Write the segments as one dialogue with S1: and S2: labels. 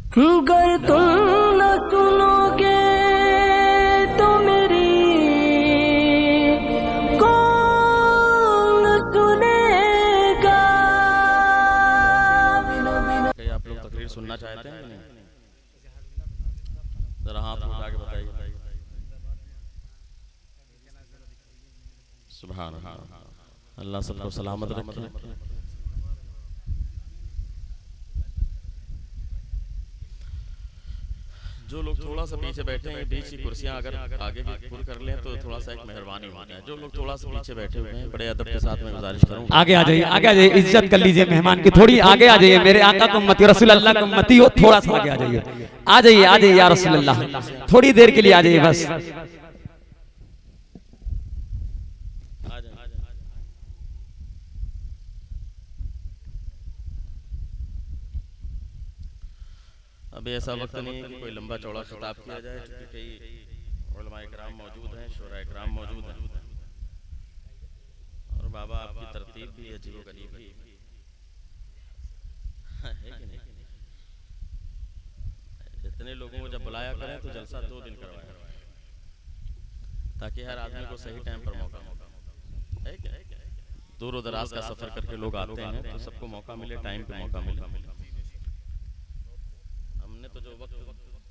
S1: गर तुम न सुनोगे तो मेरी कौन सुनेगा।
S2: आप लोग तकरीर सुनना चाहते हैं? जरा हाथ उठा के बताइए। सुभान अल्लाह, अल्लाह सबको सलामत रखे। जो लोग थोड़ा सा पीछे बैठे हैं, बीच की कुर्सियां अगर आगे भी पुर कर लें तो थोड़ा सा एक मेहरबानी होती है। जो लोग थोड़ा सा पीछे बैठे हुए हैं, बड़े अदब के साथ मैं गुजारिश करूंगा,
S3: आगे आ जाइए, आगे आ जाइए, इज्जत कर लीजिए मेहमान की, थोड़ी आगे आ जाइए। मेरे आका को उम्मती, रसूल अल्लाह को उम्मती हो, थोड़ा सा आगे आ जाइए, आ जाइए, आ जाइए या रसूल अल्लाह, थोड़ी देर के लिए आ जाइए बस।
S2: अभी ऐसा वक्त नहीं है कि कोई लंबा चौड़ा खिताब किया जाए, क्योंकि कई उलमाए किराम मौजूद हैं, शोराए किराम मौजूद हैं, और बाबा आपकी तरतीब भी अजीबोगरीब है कि नहीं? इतने लोगों को जब बुलाया करें तो जलसा 2 दिन करवाएं, ताकि हर आदमी को सही टाइम पर मौका है कि नहीं? दूर दराज का सफर करके लोग आते हैं तो सबको मौका मिले, टाइम पे मौका मिले। तो जो वक्त,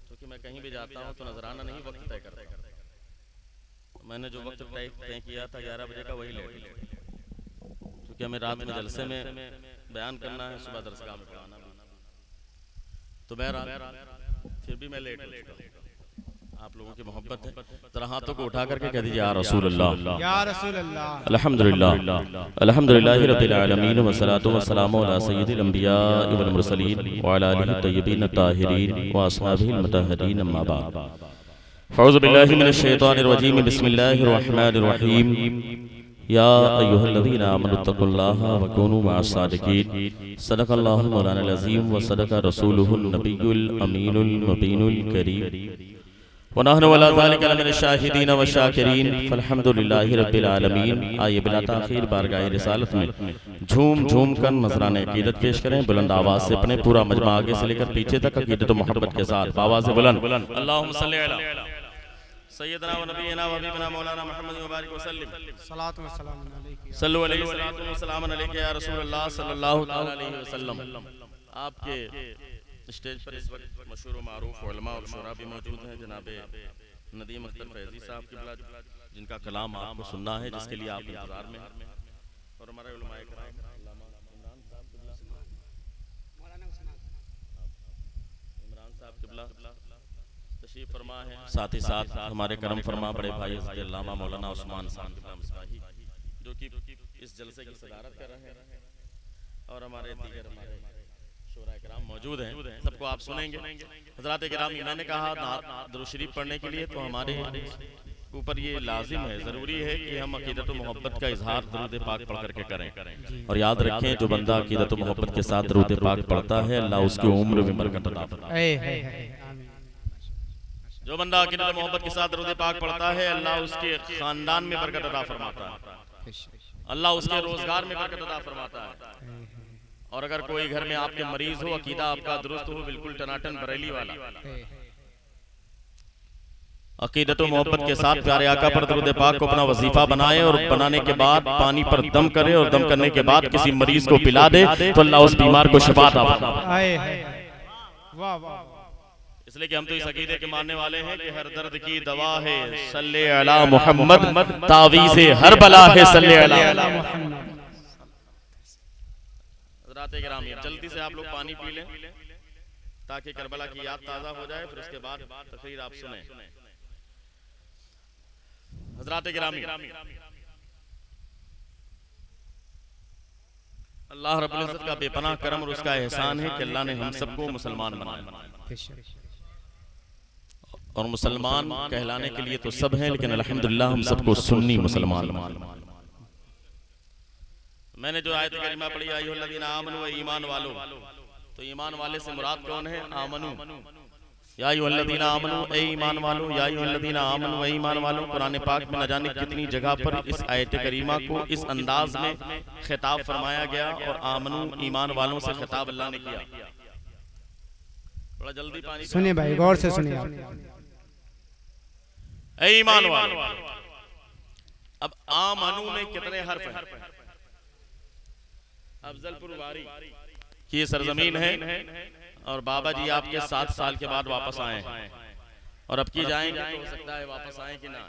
S2: क्योंकि मैं कहीं भी जाता हूं तो नजराना नहीं वक्त तय करता। मैंने जो वक्त तय किया था 11 बजे का, वही लेट, क्योंकि हमें रात में जलसे में बयान करना है, सुबह दरसगाह में पढ़ाना भी, तो मैं फिर भी मैं लेट। आप लोगों की मोहब्बत है, जरा हाथों को उठा करके कह दीजिए या रसूल अल्लाह, या रसूल अल्लाह। अल्हम्दुलिल्लाह, अल्हम्दुलिल्लाहि रब्बिल आलमीन, वस्सलातु वस्सलामु अला सय्यिदिल अंबिया वल मुरसलीन व अला आलिहि तय्यबीन ताहिरीन व अस्हाबिहिल मुतहहरीन, अम्मा बाद। फ़ऊज़ु बिल्लाहि मिनश शैतानिर रजीम, बिस्मिल्लाहिर रहमानिर रहीम। या अय्युहल्लज़ीना आमनुत्तक़ुल्लाहा व कूनू मअस सादिक़ीन। सदक़ल्लाहुल मौलानाल अज़ीम व सदक़ रसूलुहुन नबियुल अमीनुल मुबीनुल करीम। वनहनु अला ज़ालिका लमिनश शाहिदीन व शाकिरीन, फल्हम्दुलिल्लाहि रब्बिल आलमीन। आइए बिला ताख़ीर बारगाह रिसालत में झूम झूम कर नज़राने अक़ीदत पेश करें। बुलंद आवाज़ से पढ़ें, पूरा मजमा आगे से लेकर पीछे तक अक़ीदत व मोहब्बत के साथ आवाज़ बुलंद। अल्लाहुम्मा सल्लि अला सय्यदना व नबीना व हबीबना मौलाना मुहम्मद व बारिक व सल्लिम। सल्लल्लाहु अलैहि वसल्लम अलैका या रसूल अल्लाह सल्लल्लाहु अलैहि वसल्लम। आपके स्टेज पर इस वक्त मशहूर मारूफ उलमा और शुरा भी मौजूद हैं। जनाब नदीम अख्तर फैजी साहब किबला, जिनका कलाम आपको सुनना है, जिसके लिए आप इंतजार में हैं, और हमारे उलमा इकराम इमरान साहब किबला तशरीफ फरमा है। साथ ही साथ हमारे करम फरमा बड़े भाई अल्लामा मौलाना उस्मान साहब किबला मिसबाही, जो कि इस जलसे की सदारत कर रहे हैं, और हमारे दीगर हमारे शोरा किराम मौजूद हैं। सबको आप सुनेंगे। हज़रात किराम, मैंने कहा दुरूद शरीफ पढ़ने के लिए तो हमारे ऊपर ये लाजिम है, ज़रूरी है कि हम अक़ीदत व मोहब्बत का इजहार दरूद पाक पढ़ करके करें। और याद रखें, जो बंदा अक़ीदत व मोहब्बत के साथ दरूद पाक पढ़ता है, अल्लाह उसकी उम्र में बरकत अता फरमाता है। जो बंदा अक़ीदत व मोहब्बत के साथ दरूद पाक पढ़ता है, अल्लाह उसके खानदान में बरकत अता फरमाता है, अल्लाह उसके रोजगार में बरकत अता फरमाता है। और अगर कोई घर में आपके मरीज हो, अकीदा आपका दुरुस्त हो, बिल्कुल टनाटन बरेली वाला, अकीदत व मोहब्बत के साथ प्यारे आका पर दरूद पाक को अपना वजीफा बनाए, और बनाने के बाद पानी पर दम करे, और दम करने के बाद किसी मरीज को पिला दे, तो अल्लाह उस बीमार को शिफा अता फरमाए। इसलिए कि हम तो इस अकीदे के मानने वाले हैं कि हर दर्द की दवा है सल्ले अला मुहम्मद, तावीज़ हर बला है सल्ले अला मुहम्मद। जल्दी से आप लोग पानी पी लें, ताकि करबला की याद ताज़ा हो जाए, फिर उसके बाद तकरीर आप सुने। हज़रात गिरामी, अल्लाह रब्बुल इज़्ज़त का बेपनाह करम और उसका एहसान है कि अल्लाह ने हम सबको मुसलमान बनाया। और मुसलमान कहलाने के लिए तो सब हैं, लेकिन अल्हम्दुलिल्लाह हम सबको सुन्नी मुसलमान बनाया। मैंने जो आयत करीमा पढ़ी, या अय्युहल्लज़ीना आमनू, ईमान वालों, तो ईमान वाले से मुराद कौन है? आमनू। या अय्युहल्लज़ीना आमनू, ए ईमान वालों, या अय्युहल्लज़ीना आमनू, ए ईमान वालों। कुरान पाक में न जाने कितनी जगह पर इस आयत करीमा को इस अंदाज में खिताब फरमाया गया, और आमनू ईमान वालों से खिताब अल्लाह ने किया। बड़ा जल्दी पानी
S4: सुनिए भाई, गौर से सुनिए आप।
S2: ऐ ईमान वालों, अब आमनु में कितने हर्फ हैं? अफजलपुर वारी की ये सरजमीन है और बाबा जी आपके 7 साल के बाद वापस आए हैं और अब की जाएंगे तो हो सकता है वापस आए कि ना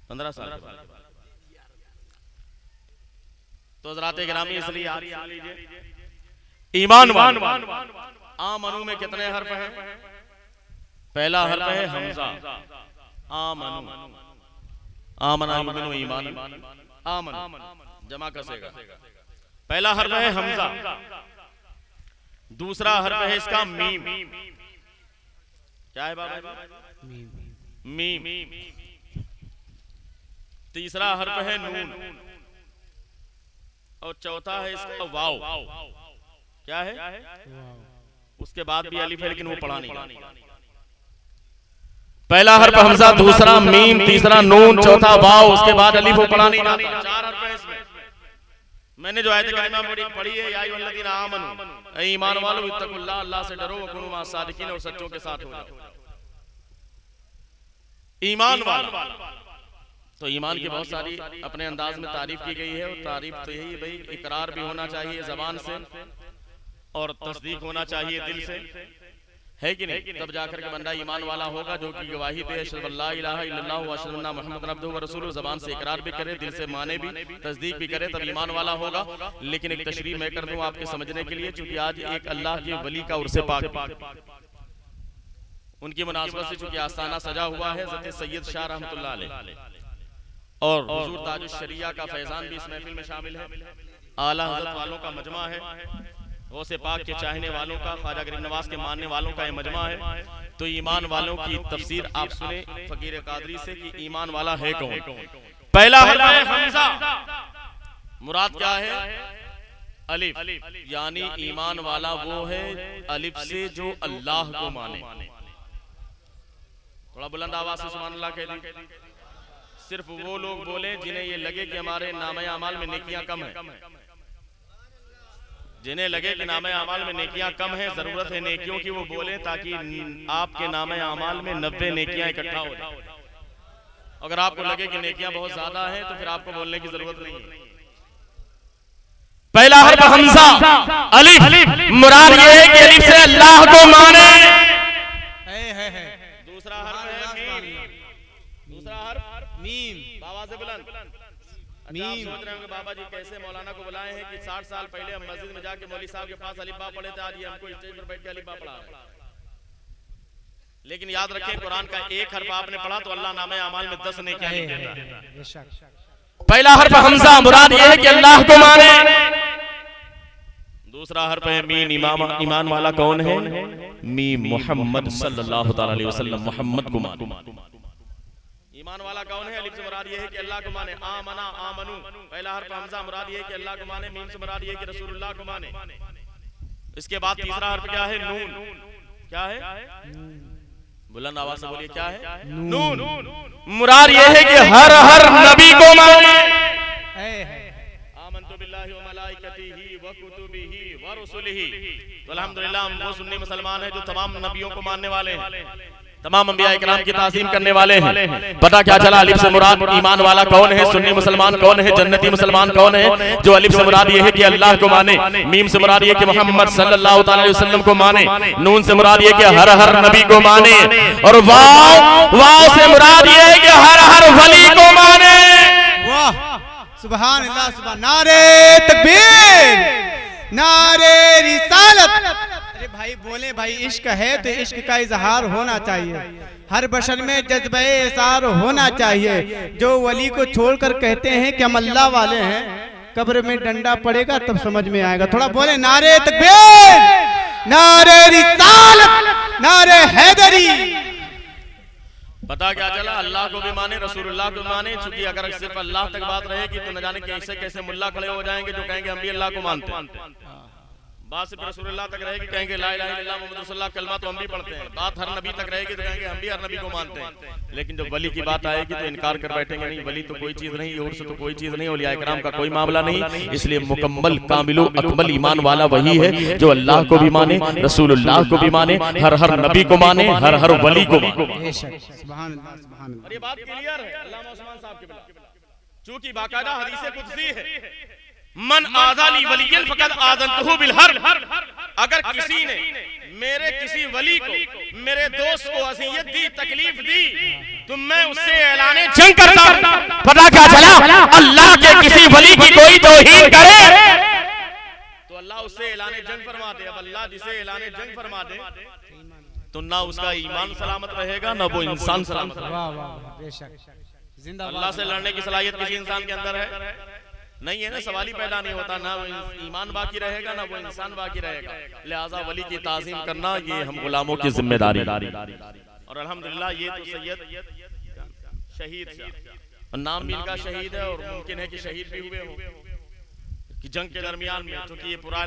S2: 15 साल के बाद। तो हज़रात गिरामी इसलिए आप सुन लीजिए, ईमान वालों, आमनु में कितने हर्फ हैं? पहला हर्फ है हमजा, आमनु, आमना युमिनु ईमान, आमन जमा कसेगा। पहला हर्फ है हमजा, दूसरा हर्फ है इसका मीम। क्या है बाबा? मीम। तीसरा हर्फ है नून और चौथा है इसका वाव। क्या है? उसके बाद भी अलिफ है लेकिन वो पढ़ा नहीं। पहला हर्फ हमजा, दूसरा मीम, तीसरा नून, चौथा वाव, उसके बाद अलिफ वो पढ़ा नहीं जाता। 4 हर्फ है इसमें। मैंने जो आयत करीमा पढ़ी है, या अय्युहल्लज़ीना आमनू, ऐ ईमान वालों, इत्तकुल्लाह, अल्लाह से डरो, वकुनू मअस सादिकीन, और सच्चों के साथ हो जाओ। ईमान वाला, तो ईमान की बहुत सारी अपने अंदाज में तारीफ की गई है और तारीफ तो यही भाई, इकरार भी होना चाहिए जबान से और तस्दीक होना चाहिए दिल से, है कि नहीं? तब जाकर के बंदा ईमान वाला होगा जो कि गवाही दे अशहदु अल्ला इलाहा इल्लल्लाह व अशहदु अन्ना मुहम्मदन अब्दुहु व रसूलुहु, ज़बान से इकरार भी करे, दिल से माने भी, तस्दीक भी करे, तब ईमान वाला होगा। लेकिन एक तशरीह मैं कर दूं आपके समझने के लिए, चूंकि आज एक अल्लाह के वली का उर्से पाक, उनकी मुनासबत से चूंकि आस्थाना सजा हुआ है, हज़रत सैयद शाह रहमतुल्लाह अलैह और हुजूर ताजुश शरिया का फैजान भी इस महफिल में शामिल है। आला हज़रत वालों का मजमा है, गौसे पाक के चाहने वालों का, ख्वाजा गरीब नवाज के मानने वालों का ये मजमा है। तो ईमान वालों की तफसीर आप सुने फकीर कादरी से कि ईमान वाला है कौन। पहला हर्फ है हमजा, मुराद क्या है? अलिफ, यानी ईमान वाला वो है अलिफ से जो अल्लाह को माने। थोड़ा बुलंद आवाज से सुभान अल्लाह कह दें। सिर्फ वो लोग बोले जिन्हें ये लगे कि हमारे नामे अमाल में नेकियां कम है, जिन्हें लगे कि नामे अमाल में नेकियां कम है, जरूरत है नेकियों की, वो बोले ताकि आपके नामे अमाल में 90 नेकियां इकट्ठा हो जाए। अगर आपको लगे कि नेकियां बहुत ज्यादा हैं तो फिर आपको बोलने की जरूरत नहीं है। पहला हर्फ हमजा, अलिफ, मुराद ये है कि अलिफ से अल्लाह को माने। दूसरा हर्फ है मीम, दूसरा हर्फ मीम, बाबा से बुलंद मीम। सोच रहे होंगे बाबा जी कैसे मौलाना को बुलाए हैं कि 60 साल पहले हम मस्जिद में जाके मौलवी साहब के पास अलिफ बा पढ़े थे, आज ये हमको स्टेज पर बैठ के अलिफ बा पढ़ा रहे हैं। लेकिन याद रखें, कुरान का एक हर्फ आपने पढ़ा तो अल्लाह नामे अमाल में 10 नेकियां लिख देता है। पहला हर्फ हमजा, मुराद ये है कि अल्लाह को माने। दूसरा हर्फ है मीम, ईमान वाला कौन है? मीम, मोहम्मद सल्लल्लाहु अलैहि वसल्लम, मोहम्मद को माने। ईमान वाला कौन है? अलिफ से मुराद ये है कि अल्लाह को माने। आमना, आमनु, पहला हर्फ हमजा, मुराद ये है कि अल्लाह को माने। मीम से मुराद ये है कि रसूलुल्लाह को माने। इसके बाद तीसरा हर्फ क्या है? नून। क्या है? बुलंद आवाज से बोलिए, क्या है? नून। मुराद ये है कि हर नबी को माने। आमन्तु बिल्लाहि व मलाइकतिही व कुतुबिही व रुसुलिही। तो अल्हम्दुलिल्लाह हम वो सुन्नी मुसलमान हैं जो तमाम नबियों को मानने वाले हैं, तमाम अंबिया इकराम की ताज़ीम करने वाले हैं। पता क्या चला? अलिफ से मुराद ईमान वाला कौन है? सुन्नी मुसलमान कौन है? जन्नती मुसलमान कौन है? जो अलिफ से मुराद ये है कि अल्लाह को माने, मीम से मुराद ये कि मोहम्मद सल्लल्लाहु अलैहि वसल्लम को माने, नून से मुराद ये कि हर नबी को माने, और वाव से मुराद ये है कि हर वली को माने।
S4: वाह, सुभान अल्लाह, सुभान। नारे तकबीर, नारे रिसालत। अरे भाई बोले भाई, इश्क है तो इश्क का इजहार होना चाहिए, हर बशर में जज्बे इज़हार होना चाहिए। जो वली को छोड़कर कहते हैं कि हम अल्लाह वाले हैं, कब्र में डंडा पड़ेगा तब समझ में आएगा। थोड़ा बोले नारे तकबीर, नारे रिसालत, नारे हैदरी।
S2: पता क्या चला? अल्लाह को भी माने, रसूलुल्लाह को भी माने। चूंकि अगर सिर्फ अल्लाह तक बात रहेगी तो न जाने कैसे कैसे मुल्ला खड़े हो जाएंगे जो कहेंगे हम भी अल्लाह को मानते हैं। बात सिर्फ रसूलुल्लाह तक रहेगी, कहेंगे ला इलाहा इल्लल्लाह मुहम्मद रसूलुल्लाह, कलमा तो हम भी पढ़ते हैं। बात हर नबी तक रहेगी तो कहेंगे हम भी हर नबी को मानते हैं। लेकिन जब वली की बात आएगी तो इनकार कर बैठेंगे, नहीं वली तो कोई चीज नहीं, और से तो कोई चीज नहीं, औलिया इकराम का कोई मामला नहीं। इसलिए मुकम्मल कामिलो अकमल ईमान वाला वही है जो अल्लाह को भी माने, रसूलुल्लाह को भी माने, हर हर नबी को माने, हर हर वली को माने।
S4: सुभान अल्लाह, सुभान अल्लाह।
S2: और ये बात क्लियर है अल्लामा उस्मान साहब के बिला, चूंकि बाकायदा हदीस कुदसी है, मन आज़ाली वलियन फकद आज़नतहु बिल हर्ब। अगर किसी ने मेरे किसी वली को, मेरे दोस्त को अज़ियत दी, तकलीफ दी, तो मैं उससे ऐलाने जंग करता हूं।
S3: पता क्या चला, अल्लाह के किसी वली की कोई तौहीन करे
S2: तो अल्लाह उससे ऐलाने जंग फरमा दे। अब अल्लाह जिसे ऐलाने जंग फरमा दे तो ना उसका ईमान सलामत रहेगा, ना वो इंसान सलामत रहेगा।
S4: वाह वाह, बेशक जिंदाबाद।
S2: अल्लाह से लड़ने की सलाहियत किसी इंसान के अंदर है नहीं है ना, सवाल ही पैदा नहीं होता। ना वो ईमान बाकी रहेगा, ना वो इंसान बाकी रहेगा। लिहाजा वली की ताज़ीम करना ये हम गुलामों की जिम्मेदारी। और अल्हम्दुलिल्लाह ये तो सैयद शहीद से नाम भी इनका शहीद है, और मुमकिन है कि शहीद भी हुए हो कि जंग के दरमियान में, क्योंकि ये पूरा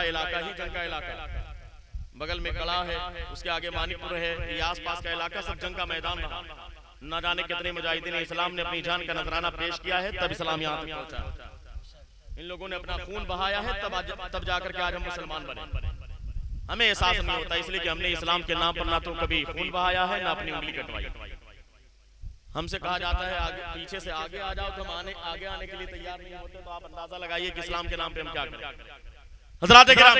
S2: इलाका ही जंग का इलाका है। बगल में कड़ा है, उसके आगे मानिकपुर है, ये आस पास का इलाका सब जंग का मैदान रहा। न जाने कितने मुजाहिदीन इस्लाम ने अपनी जान का नजराना पेश किया है, तब इस्लाम यहाँ तक पहुंचा। इन लोगों ने अपना खून बहाया है, तब जाकर के आज हम मुसलमान बने। हमें एहसास नहीं होता, इसलिए कि हमने इस्लाम के नाम पर ना तो कभी खून बहाया है, ना अपनी उंगली कटवाई। हमसे कहा जाता है आगे, पीछे से आगे आ जाओ, तो हम आगे आने के लिए तैयार नहीं होते। तो आप अंदाजा लगाइए कि इस्लाम के नाम पे हम क्या करें। हज़रात किराम,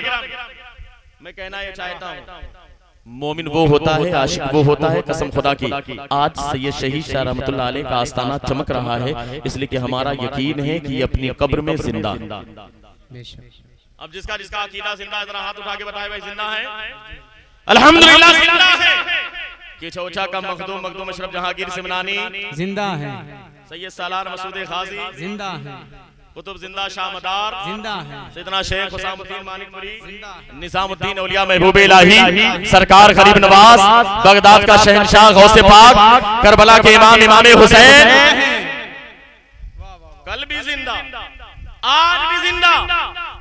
S2: मैं कहना ये चाहता हूँ, मोमिन वो होता है, आशिक वो होता है, कसम खुदा की आज सैयद शहीद शाह रहमतुल्लाह अलैह का आस्ताना चमक रहा है, इसलिए कि हमारा यकीन है कि ये अपनी कब्र में जिंदा। अब जिसका जिसका अकीदा जिंदा, जरा हाथ उठा के बताए भाई जिंदा है। अल्हम्दुलिल्लाह जिंदा है। कि चौचा का मखदूम मखदूम अशरफ जहांगीर सिमनानी
S4: जिंदा है,
S2: सैयद सालार मसूद खाजी
S4: जिंदा है,
S2: कुतुब जिंदा शाह मदार
S4: जिंदा है,
S2: सैयदना शेख हुसैनुद्दीन मानिकपुरी, निजामुद्दीन औलिया महबूब इलाही सरकार गरीब नवाज, बगदाद का शहंशाह गौसे पाक, करबला के इमाम इमाम हुसैन, कल भी जिंदा, आज भी जिंदा,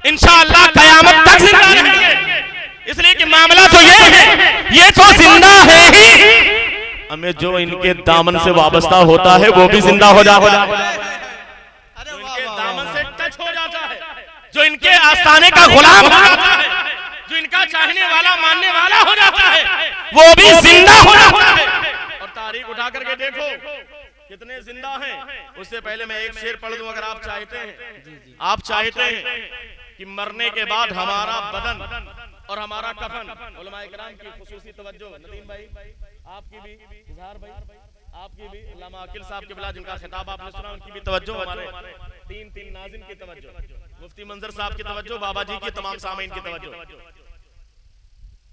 S2: इंशाअल्लाह कयामत तक जिंदा रहेंगे। इसलिए कि मामला तो ये है, ये तो जिंदा है ही, हमें जो इनके दामन से वाबस्ता होता है वो भी जिंदा हो जाता है, हो जाता है, जो इनके आस्थाने का गुलाम हो जाता है, जो इनका चाहने वाला मानने वाला हो जाता है, वो भी जिंदा हो जाता है। और तारीख उठा करके देखो कितने जिंदा हैं। उससे पहले मैं एक शेर पढ़ दूं, अगर आप चाहते हैं कि मरने के बाद हमारा बदन और हमारा कफन, उलमा इकराम की खुसूसी तवज्जो, नदीम भाई आपकी भी, इजहार भाई आपकी भी, अल्लामा अकील साहब के बिला जिनका खिताब आपने सुना उनकी भी तवज्जो, हमारे तीन नाज़िम की तवज्जो, मुफ्ती मंजर साहब की तवज्जो, बाबा जी की, तमाम सामीन की तवज्जो।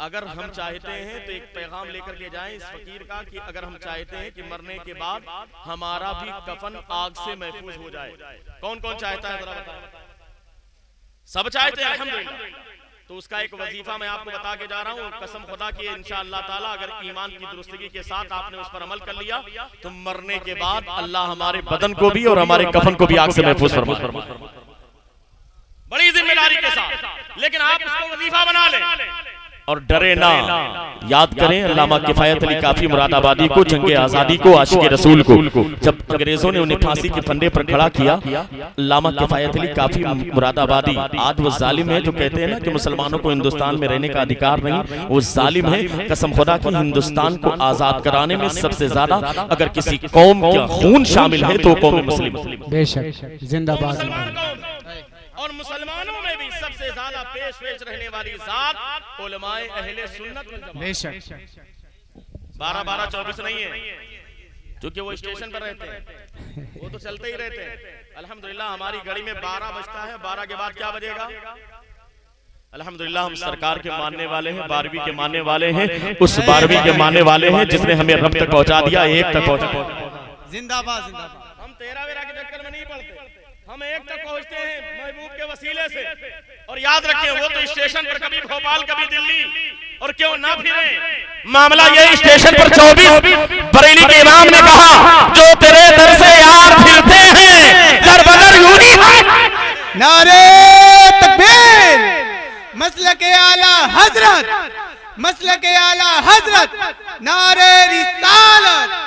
S2: अगर हम चाहते हैं तो एक पैगाम लेकर के जाएं इस फकीर का कि अगर हम चाहते हैं कि मरने के बाद हमारा भी कफन आग से महफूज हो जाए, कौन कौन चाहता है जरा बताएं। सब चाहते हैं अल्हम्दुलिल्लाह। तो उसका एक वजीफा मैं आपको बता के जा रहा हूँ, कसम खुदा की इंशाअल्लाह ताला अगर ईमान की दुरुस्तगी के साथ आपने उस पर अमल कर लिया तो मरने के बाद अल्लाह हमारे बदन को भी और हमारे कफन को भी आग से महफूज फरमा, बड़ी जिम्मेदारी के साथ। लेकिन आप उसको वजीफा बना लें और डरे ना। याद करें अल्लामा किफायत अली काफी मुरादाबादी को, जंगे आजादी को, आशिक रसूल को, जब अंग्रेजों ने उन्हें फांसी के फंदे पर खड़ा किया, अल्लामा किफायत अली काफी मुरादाबादी आज वो जालिम है जो कहते हैं ना कि मुसलमानों को हिंदुस्तान में रहने का अधिकार नहीं, वो जालिम है। कसम खुदा की हिंदुस्तान को आजाद कराने में सबसे ज्यादा अगर किसी कौम का खून शामिल है तो कौम मुस्लिम।
S4: बेशक जिंदाबाद।
S2: और मुसलमानों में भी सबसे ज्यादा पेश रहने वाली जात उलमाए अहले सुन्नत वल जमात।
S4: बेशक
S2: 12-12-24 नहीं है, क्योंकि वो स्टेशन पर रहते हैं, वो तो चलते ही रहते हैं। अल्हम्दुलिल्लाह हमारी घड़ी में 12 बजता है, 12 के बाद क्या बजेगा? अल्हम्दुलिल्लाह हम सरकार के मानने वाले हैं, 12वीं के मानने वाले हैं, उस 12वीं के मानने वाले हैं जिसने हमें रब तक पहुंचा दिया, एक तक पहुंचा।
S4: जिंदाबाद जिंदाबाद।
S2: हम 13 के चक्कर में नहीं पड़ते, हम एक तक पहुंचते हैं महबूब के वसीले से। और याद रखें वो तो स्टेशन पर कभी भोपाल कभी दिल्ली, और क्यों ना फिरे। मामला ये स्टेशन पर 24 बरेली के इमाम ने कहा जो तेरे दर से यार फिरते हैं दर बदर यूं ही है।
S4: नारे तकबीर, मसलके आला हजरत, मसलके आला हजरत, नारे रिसालत।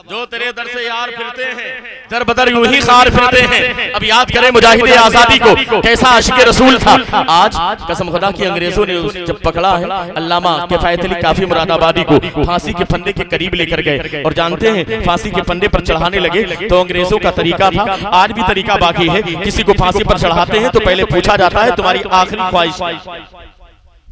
S2: जो तेरे दर से यार फिरते हैं दर बदर यूं ही खार फिरते हैं। अब याद करें मुजाहिद आजादी को, कैसा आशिक रसूल था। आज कसम खुदा की अंग्रेजों ने जब पकड़ा है अल्लामा किफायत अली काफी मुरादाबादी को फांसी के फंदे के करीब लेकर गए, और जानते हैं फांसी के फंदे पर चढ़ाने लगे तो अंग्रेजों का तरीका था, आज भी तरीका बाकी है, किसी को फांसी पर चढ़ाते हैं तो पहले पूछा जाता है तुम्हारी आखिरी ख्वाहिश,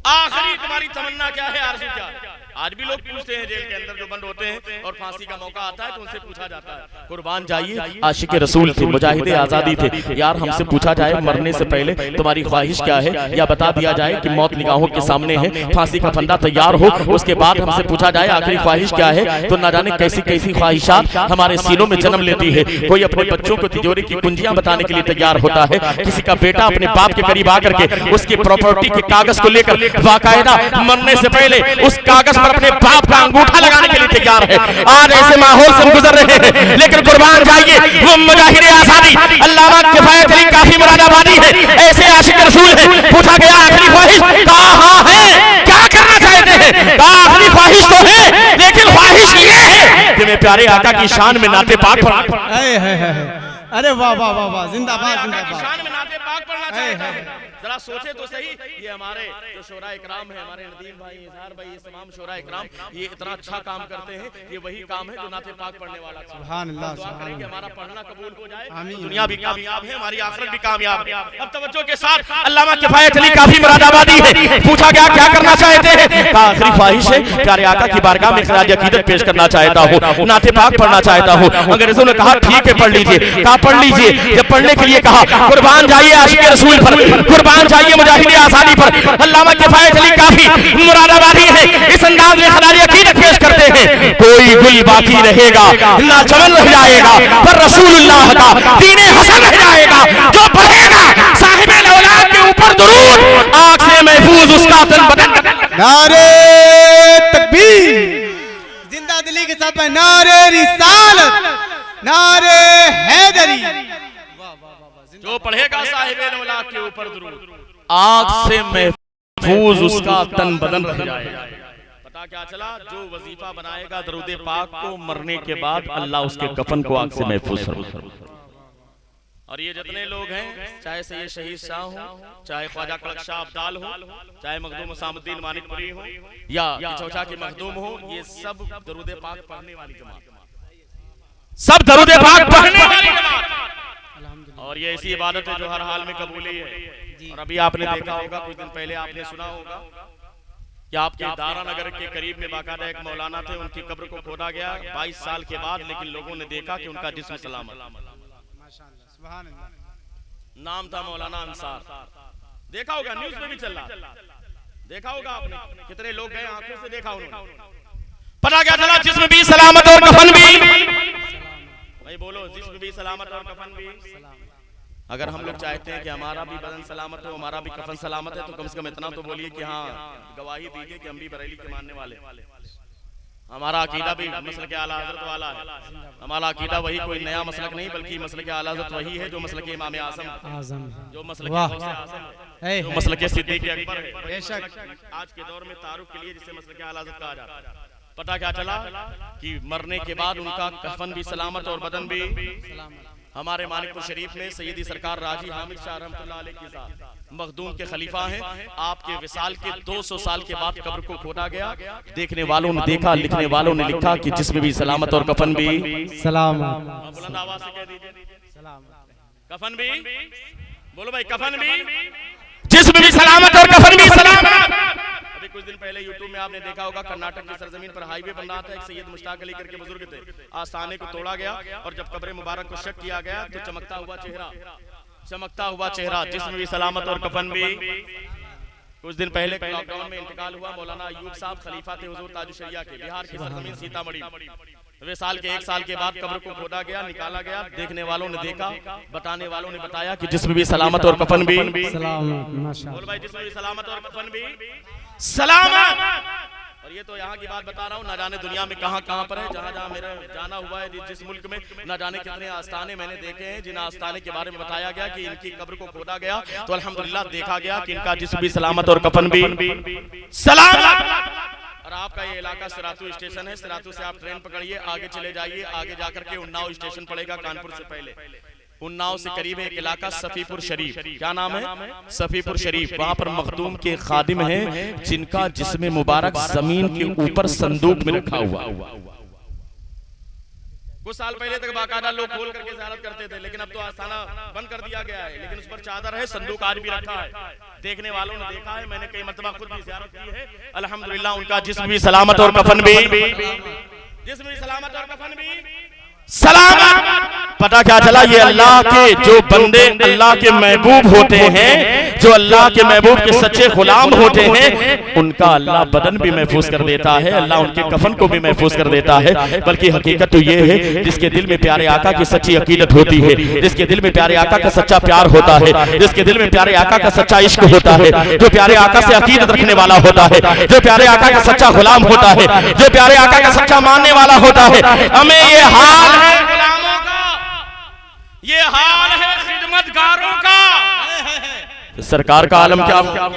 S2: आखिरी तुम्हारी तमन्ना क्या है, आरज़ू क्या है। आज भी लोग पूछते हैं जेल के अंदर जो बंद होते हैं और फांसी का मौका आता है तो उनसे पूछा जाता है। कुर्बान जाइए आशिक रसूल थे, मुजाहिद आजादी थे, यार हमसे पूछा जाए मरने से पहले तुम्हारी ख्वाहिश क्या है, या बता दिया जाए कि मौत निगाहों के सामने है, फांसी का फंदा तैयार हो, उसके बाद हमसे पूछा जाए आखिरी ख्वाहिश क्या है, तो न जाने कैसी कैसी ख्वाहिशात हमारे सीनों में जन्म लेती है। कोई अपने बच्चों को तिजोरी की कुंजियां बताने के लिए तैयार होता है, किसी का बेटा अपने बाप के करीब आकर के उसकी प्रॉपर्टी के कागज को लेकर बाकायदा मरने से पहले उस कागज पर अपने बाप का अंगूठा लगाने के लिए तैयार है। आज ऐसे माहौल से गुजर रहे हैं, लेकिन कुर्बान जाइए वो मुजाहिद आजादी अल्लामा किफायत अली काफी मुरादाबादी है, ऐसे आशिक रसूल है। पूछा गया आखिरी ख्वाहिश कहाँ है, क्या करना चाहते हैं, कहा आखिरी ख्वाहिश तो है लेकिन ख्वाहिश ये है कि मैं प्यारे आका की शान में नाते पाक पढ़ा।
S4: अरे वाह वाह वाह वाह, जिंदाबाद जिंदाबाद।
S2: शान में नाते पाक पढ़ना चाहता है। जरा सोचे तो सही, ये हमारे जो शोरा इकराम है, हमारे नदीम भाई, इजहार भाई, ये तमाम शोरा इकराम ये इतना अच्छा काम करते हैं, ये वही काम है जो नाते पाक पढ़ने वाला काम।
S4: सुभान अल्लाह,
S2: दुआ करें कि हमारा पढ़ना कबूल हो जाए,
S4: आमीन।
S2: दुनिया भी कामयाब है, हमारी आखिरत भी कामयाब है। अब तवज्जो के साथ अल्लामा किफायत अली काफी मुरादाबादी है। पूछा गया क्या करना चाहते हैं, कहा आखिरी ख्वाहिश है प्यारे आका की बारगाह में खराज अकीदत पेश करना चाहता हूँ, नाते पाक पढ़ना चाहता हूँ। अंग्रेजों ने कहा ठीक है पढ़ लीजिए, कहा पढ़ लीजिए। जब पढ़ने के लिए कहा कुर्बान जाइए आशिक रसूल पर, कुर्बान जाइए मुजाहिद आजादी पर, अल्लामा किफायत अली काफी मुरादाबादी है, इस अंदाज में खराज अकीदत पेश करते हैं। कोई गुल बाकी रहेगा ना चमन रह जाएगा, पर रसूलुल्लाह का दीन हसन रह जाएगा। जो पढ़ेगा साहिब औलाद के ऊपर दुरूद, आँख से महफूज उसका तन बदन।
S4: नारे तकबीर, जिंदा दिली के साथ में नारे रिसालत, नारे हैदरी।
S2: जो पढ़ेगा साहिब औलाद के ऊपर दुरूद, आँख से महफूज उसका तन बदन रह जाएगा। पता क्या चला, जो वजीफा बनाएगा दरूद पाक को, मरने के बाद अल्लाह उसके कफन को आँख से महफूज फरमाएगा। और ये जितने लोग हैं, चाहे सैयद शहीद शाह हो, चाहे ख्वाजा कड़क शाह अब्दाल हो, चाहे मखदूम हुसैनुद्दीन मानिकपुरी हो, या चौचा के मखदूम हो, ये सब दरूद पाक पढ़ने वाली जमात, सब दरूद पाक पढ़ने वाली जमात। और ये ऐसी इबादत है जो हर हाल में कबूली है। और अभी आपने देखा होगा, कुछ दिन पहले आपने सुना होगा कि आपके दारा नगर के करीब में बाकायदा एक मौलाना थे, उनकी कब्र को खोदा गया 22 साल के बाद, लेकिन लोगों ने देखा कि उनका जिस्म सलामत। नाम था मौलाना अंसार, देखा होगा न्यूज में भी चल रहा, देखा होगा आपने, कितने लोग गए आंखों से देखा उन्होंने। पता क्या चला, जिस्म भी सलामत और कफन भी, भाई बोलो, जिस्म भी सलामत और कफन भी। अगर हम लोग चाहते हैं कि हमारा भी बदन सलामत हो, हमारा भी कफन सलामत है, तो कम से कम इतना तो बोलिए कि हाँ, गवाही दीजिए कि हम भी बरेली के मानने वाले, हमारा अकीदा भी मसलक आला हज़रत वाला है। हमारा अकीदा वही, कोई नया मसलक नहीं, बल्कि मसलक आला हज़रत वही है जो मसलक इमाम आज़म, जो मसलक आज़म, जो मसलक सिद्दीक़ अकबर है। बेशक आज के दौर में तारुफ के लिए जिसे मसलक आला हज़रत कहा जाता है। पता क्या चला कि मरने के बाद उनका कफन भी सलामत और बदन भी सलामत। हमारे मानिकपुर शरीफ में सैयदी सरकार राजी हामिद शाह रहमतुल्लाह अलैह के साथ मखदूम के खलीफा हैं। आपके विसाल के 200 साल के बाद कब्र को खोदा गया, देखने वालों ने देखा, लिखने वालों ने लिखा कि जिस्म भी सलामत और कफन भी
S4: सलामत।
S2: बुलंद आवाज से कह दीजिए कफन भी, बोलो भाई कफन भी, जिस्म भी सलामत और कफन भी सलामत। अभी कुछ दिन पहले यूट्यूब में आपने देखा होगा, कर्नाटक की सरजमीन पर हाईवे बन रहा था, एक सैयद मुश्ताक अली करके बुजुर्ग थे, आस्थाने को तोड़ा गया और जब कब्र मुबारक को शक किया गया तो चमकता हुआ चेहरा, जिस्म भी सलामत और कफन भी। कुछ दिन पहले लॉकडाउन में इंतकाल हुआ मौलाना अयूब साहब, खलीफा थे हुजूर ताजुशरिया के, बिहार की सरजमीन सीतामढ़ी। वे साल के 1 साल के बाद कब्र को खोदा गया, निकाला गया, देखने वालों ने देखा, बताने वालों ने बताया कि जिस्म भी सलामत और कफन भी सलामत। बोल भाई, जिस्म भी सलामत और कफन भी सलामत। और ये तो यहाँ की बात बता रहा हूँ, ना जाने दुनिया में कहाँ कहाँ पर है, जहाँ जहाँ मेरा जाना हुआ है जिस मुल्क में, ना जाने कितने आस्थाने मैंने देखे हैं, जिन आस्थाने के बारे में बताया गया कि इनकी कब्र को खोदा गया तो अल्हम्दुलिल्लाह देखा गया कि इनका जिस्म भी सलामत और कफन भी सलामत। और आपका ये इलाका सिरातू स्टेशन है, सिरातू से आप ट्रेन पकड़िए, आगे चले जाइए, आगे जाकर के उन्नाव स्टेशन पड़ेगा कानपुर से पहले। उन्नाव से करीब है एक इलाका सफीपुर शरीफ, क्या नाम है? सफीपुर शरीफ। वहां पर मखदूम के खादिम हैं जिनका जिस्म मुबारक जमीन के ऊपर संदूक में रखा हुआ। कुछ साल पहले तक बाकायदा लोग खोल करके ज़ियारत करते थे, लेकिन अब तो आस्थाना बंद कर दिया गया है, लेकिन उस पर चादर है, संदूक आज भी रखा है। देखने वालों ने देखा है, मैंने कई मर्तबा खुद भी ज़ियारत की है। अल्हम्दुलिल्लाह उनका जिस्म भी सलामत और कफन भी सलामत। पता क्या चला? ये अल्लाह के जो बंदे अल्लाह के महबूब होते हैं, जो अल्लाह के महबूब के सच्चे गुलाम होते हैं, उनका अल्लाह बदन भी महफूज कर देता है, अल्लाह उनके कफन को भी महफूज कर देता है। बल्कि हकीकत तो ये है, जिसके दिल में प्यारे आका की सच्ची अकीदत होती है, जिसके दिल में प्यारे आका का सच्चा प्यार होता है, जिसके दिल में प्यारे आका का सच्चा इश्क होता है, जो प्यारे आका से अकीदत रखने वाला होता है, जो प्यारे आका का सच्चा गुलाम होता है, जो प्यारे आका का सच्चा मानने वाला होता है। हमें ये हाल है गुलामों का, ये हाल है खिदमतगारों का। सरकार का आलम क्या होगा?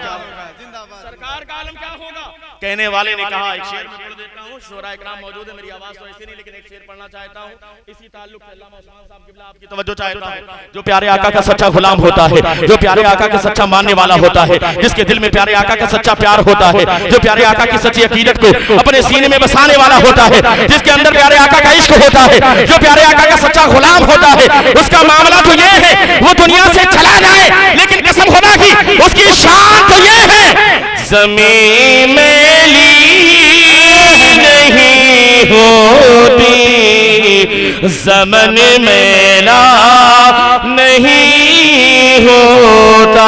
S2: सरकार का आलम क्या होगा? कहने वाले ने कहा, एक शेर में पढ़ देता हूँ, शोरा इकराम मौजूद है, मेरी आवाज तो ऐसे नहीं, लेकिन एक शेर पढ़ना चाहता हूँ इसी ताल्लुक से। अल्लामा उस्मान साहब किबला आपकी तवज्जो चाहता हूँ। जो प्यारे आका का सच्चा गुलाम होता है, जो प्यारे आका का सच्चा मानने वाला होता है, जिसके दिल में प्यारे आका का सच्चा प्यार होता है, जो प्यारे आका की सच्ची अकीदत को अपने सीने में बसाने वाला होता है, जिसके अंदर प्यारे आका का इश्क होता है, जो प्यारे आका का सच्चा गुलाम होता है, उसका मामला तो ये है वो दुनिया से चला जाए, लेकिन कसम खुदा की उसकी शान तो ये है, ज़मीन मेली नहीं होती, ज़मन मेला नहीं होता।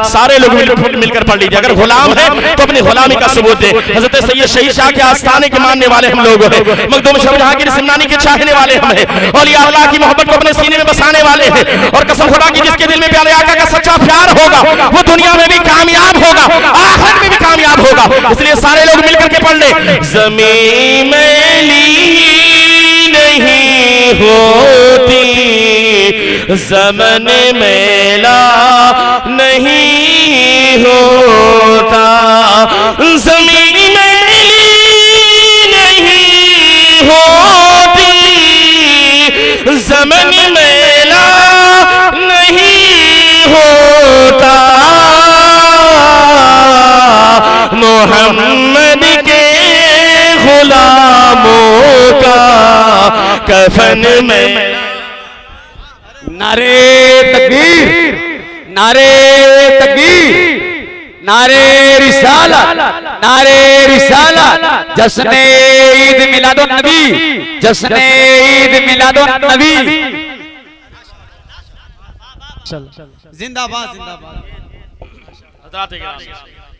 S2: सारे लोग मिलकर पढ़ लीजिए। अगर गुलाम है तो अपनी गुलामी का सबूत दे। हज़रत सैयद शहीद शाह के आस्थाने के मानने वाले हम लोग हैं, मखदूम शब जहांगीर सिमनानी के चाहने वाले हम हैं, औलिया अल्लाह की मोहब्बत को अपने सीने में बसाने वाले हैं। और कसम खुदा की जिसके दिल में प्यारे आका का सच्चा प्यार होगा वो दुनिया में भी कामयाब होगा, आखिरत में भी कामयाब होगा। इसलिए सारे लोग मिलकर के पढ़ ले, ज़मीन मेली नहीं होती, ज़मन मेला नहीं होता, ज़मीन मेली नहीं होती, ज़मन मेला नहीं होता, मोहम्मद के गुलामों का कफन में।
S3: नारे तकबीर, नारे तकबीर, नारे रिसालत, नारे रिसालत, जश्न ईद मिलादुन नबी, जश्न ईद मिलादुन नबी।
S4: जिंदाबाद जिंदाबाद।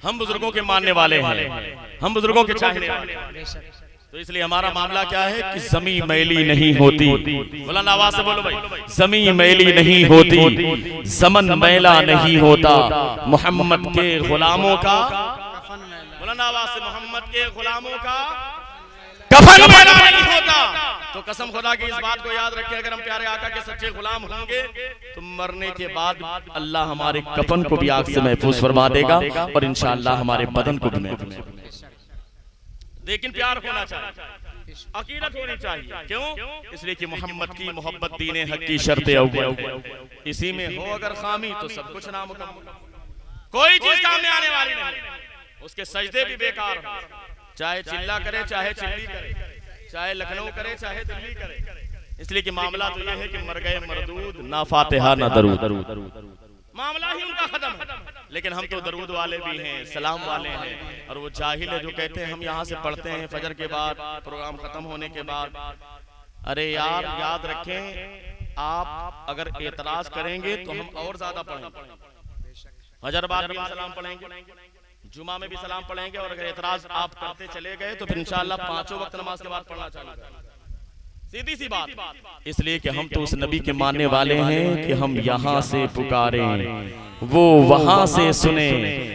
S2: हम बुजुर्गों के मानने वाले हैं, हम बुजुर्गों के चाहने वाले हैं, तो इसलिए हमारा मामला क्या है कि ज़मीं मैली नहीं होती। बुलंद आवाज से बोलो भाई, ज़मीं मैली नहीं होती, ज़मन मैला नहीं होता, मोहम्मद के गुलामों का, बुलंद आवाज से, मोहम्मद के गुलामों का कफन मैला नहीं होता। तो कसम खुदा की इस बात को याद रखें, अगर हम प्यारे आका के सच्चे गुलाम होंगे तो मरने के बाद अल्लाह हमारे कफन को भी आग से महफूज फरमा देगा और इंशाअल्लाह हमारे बदन को भी महफूज। लेकिन प्यार होना चाहिए, अकीदत होनी चाहिए। क्यों? इसलिए कि मोहम्मद की मोहब्बत दीने हक की शर्त अव्वल, इसी में हो अगर खामी तो सब कुछ नामुकम्मल, कोई चीज काम में आने वाली नहीं। उसके सजदे भी बेकार हो, चाहे चिल्ला करे, चाहे चिल्ली करे, चाहे लखनऊ करे, चाहे दिल्ली करे। इसलिए कि मामला तो यह है कि मर गए मरदूद, ना फातिहा ना दरूद, मामला ही उनका खत्म है। लेकिन हम तो दरूद वाले भी हैं, सलाम वाले हैं। और वो जाहिल है जो कहते हैं हम यहाँ से पढ़ते हैं फजर के बाद, प्रोग्राम खत्म होने के बाद। अरे यार याद रखें, आप अगर एतराज करेंगे तो हम और ज्यादा पढ़ेंगे। फजर बाद भी सलाम पढ़ेंगे, जुमा में भी सलाम पढ़ेंगे, और अगर एतराज आप करते चले गए तो फिर इंशाअल्लाह 5 वक्त नमाज के बाद पढ़ना चालू करेंगे। सीधी सी बात। इसलिए कि हम तो उस नबी के मानने वाले हैं कि हम यहाँ से पुकारें वो वहां से सुने,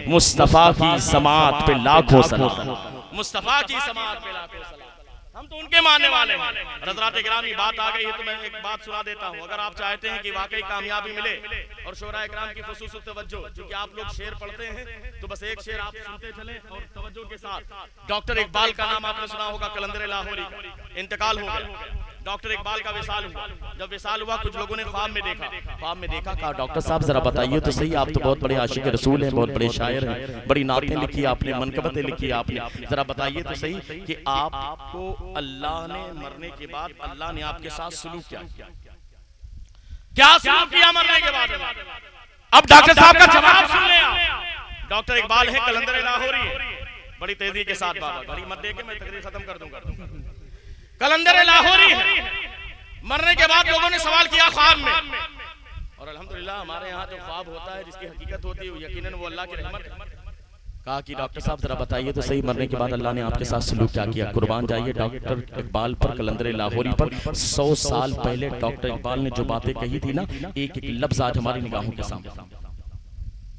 S2: मुस्तफा की समात पे लाखों सलाम, मुस्तफा की समात पे लाखों सलाम। हम तो उनके मानने वाले हैं। हज़रात इकराम, बात आ गई है तो मैं एक बात सुना देता हूँ। अगर आप चाहते हैं कि वाकई कामयाबी मिले और शोरा इकराम की खुसूस तवज्जो, क्योंकि आप लोग शेर पढ़ते हैं, तो बस एक शेर आप सुनते चले और तवज्जो के साथ। डॉक्टर इकबाल का नाम आपने सुना होगा, कलंदर लाहौरी का इंतकाल हो गया। डॉक्टर इकबाल का विसाल हुआ। जब विसाल हुआ कुछ लोगों ने ख्वाब में देखा, कहा डॉक्टर साहब जरा बताइए तो सही, आप तो बहुत बड़े आशिक रसूल हैं, बहुत बड़े शायर हैं, बड़ी नातें लिखी आपने, मनकबतें लिखी आपने, जरा बताइए तो सही कि आपको अल्लाह ने मरने के बाद अल्लाह ने आपके साथ सुलूक क्या सुलूक किया मरने के बाद। अब डॉक्टर साहब का जवाब सुन ले आप। डॉक्टर इकबाल है, कलंदर लाहौरी है, बड़ी तेजी के साथ बाबा, घड़ी मत देके मैं तकरीर खत्म कर दूंगा। कलंदर लाहौरी है, मरने के बाद लोगों ने सवाल किया ख्वाब में, और अल्हम्दुलिल्लाह हमारे यहाँ जो ख्वाब होता है जिसकी हकीकत होती है यकीनन वो अल्लाह की रहमत है। कहा कि डॉक्टर साहब जरा बताइए तो सही, मरने के बाद अल्लाह ने आपके साथ सलूक क्या किया। कुर्बान जाइए डॉक्टर इकबाल पर, कलंदर लाहौरी पर 100 साल पहले डॉक्टर इकबाल ने जो बातें कही थी ना, एक एक लफ्ज आज हमारी निगाहों के सामने।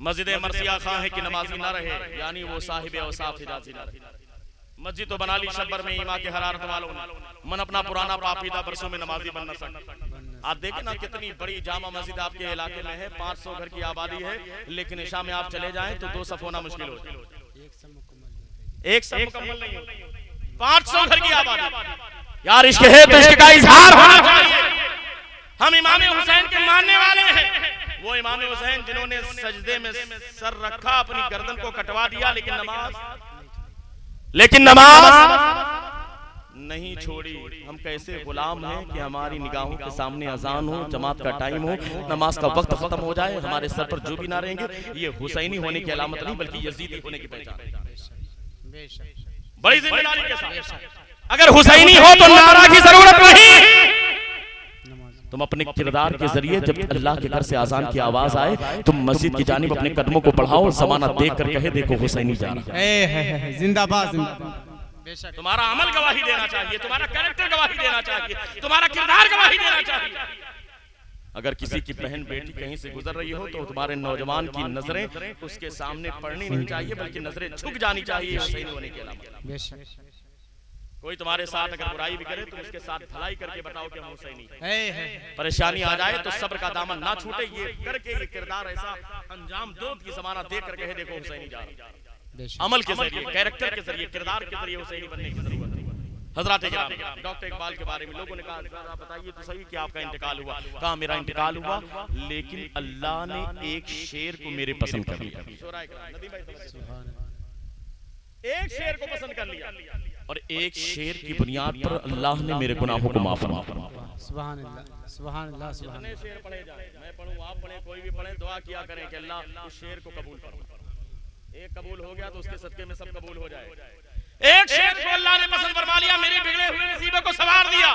S2: मस्जिद मरसिया खां है कि नमाजी ना रहे, यानी वो साहिब औसाफ हिजाजी ना रहे। मस्जिद तो बना ली शब्बर में ईमा के हरारत वालों ने, मन अपना पुराना पापीदा बरसों में नमाजी बन न सकता। आप देखें ना कितनी बड़ी जामा मस्जिद आपके इलाके में है, 500 घर की आबादी है, लेकिन इशा में आप चले जाएं तो 2 सफ होना मुश्किल होता है, एक सफ मुकम्मल नहीं होता, 500 घर की आबादी। यार इश्क है तो इश्क का इजहार होना चाहिए। हम इमाम हुसैन के मानने वाले हैं, वो इमाम हुसैन जिन्होंने सजदे में सर रखा, अपनी गर्दन को कटवा दिया, लेकिन नमाज नहीं छोड़ी। हम कैसे गुलाम हैं कि हमारी निगाहों के सामने अजान हो, जमात का टाइम हो, नमाज का वक्त खत्म हो जाए, हमारे सर पर जो भी ना रहेंगे, ये हुसैनी होने की अलामत नहीं बल्कि यजीदी होने की पहचान है। बड़ी जिम्मेदारी के साथ अगर हुसैनी हो तो नारा की जरूरत नहीं। तुम अपने किरदार के जरिए जब अल्लाह के घर से आजान की आवाज आए, तुम मस्जिद की जानिब अपने कदमों को बढ़ाओ और जमाना देख कर कहे देखो हुसैनी जा रहा है।
S4: जिंदाबाद जिंदाबाद।
S2: तुम्हारा अमल गवाही देना चाहिए, तुम्हारा कैरेक्टर गवाही देना चाहिए, तुम्हारा किरदार गवाही देना चाहिए। अगर किसी की बहन बेटी कहीं से गुजर रही हो तो तुम्हारे नौजवान की नजरें उसके सामने पड़नी नहीं चाहिए, बल्कि नजरें झुक जानी चाहिए हुसैनी होने के अलावा। कोई तुम्हारे साथ अगर बुराई भी करे तो उसके साथ भलाई करके बताओ कि हम हुसैनी हैं। परेशानी आ जाए तो सब्र का दामन ना छूटे, ये करके ये किरदार ऐसा अंजाम दो कि जमाना देख कर कहे देखो हुसैनी जा रहा है। अमल के जरिए, कैरेक्टर के जरिए, किरदार के जरिए हुसैनी बनने की जरूरत है। हज़रात इकराम, डॉक्टर इकबाल के बारे में लोगों ने कहा बताइए तो सही कि आपका इंतकाल हुआ। कहा मेरा इंतकाल हुआ, लेकिन अल्लाह ने एक शेर को मेरे पसंद कर लिया। एक शेर को पसंद कर लिया और एक शेर की बुनियाद पर अल्लाह ने मेरे गुनाहों को माफ फरमा।
S4: सुभान अल्लाह, सुभान अल्लाह, सुभान
S2: अल्लाह। शेर पढ़े जाए, मैं पढ़ूं, आप पढ़ें, कोई भी पढ़े, दुआ किया करें कि अल्लाह उस शेर को कबूल फरमा। एक कबूल हो गया तो उसके सदके में सब कबूल हो जाए। एक शेर को अल्लाह ने पसंद फरमा लिया, मेरे बिगड़े हुए नसीबों को संवार दिया।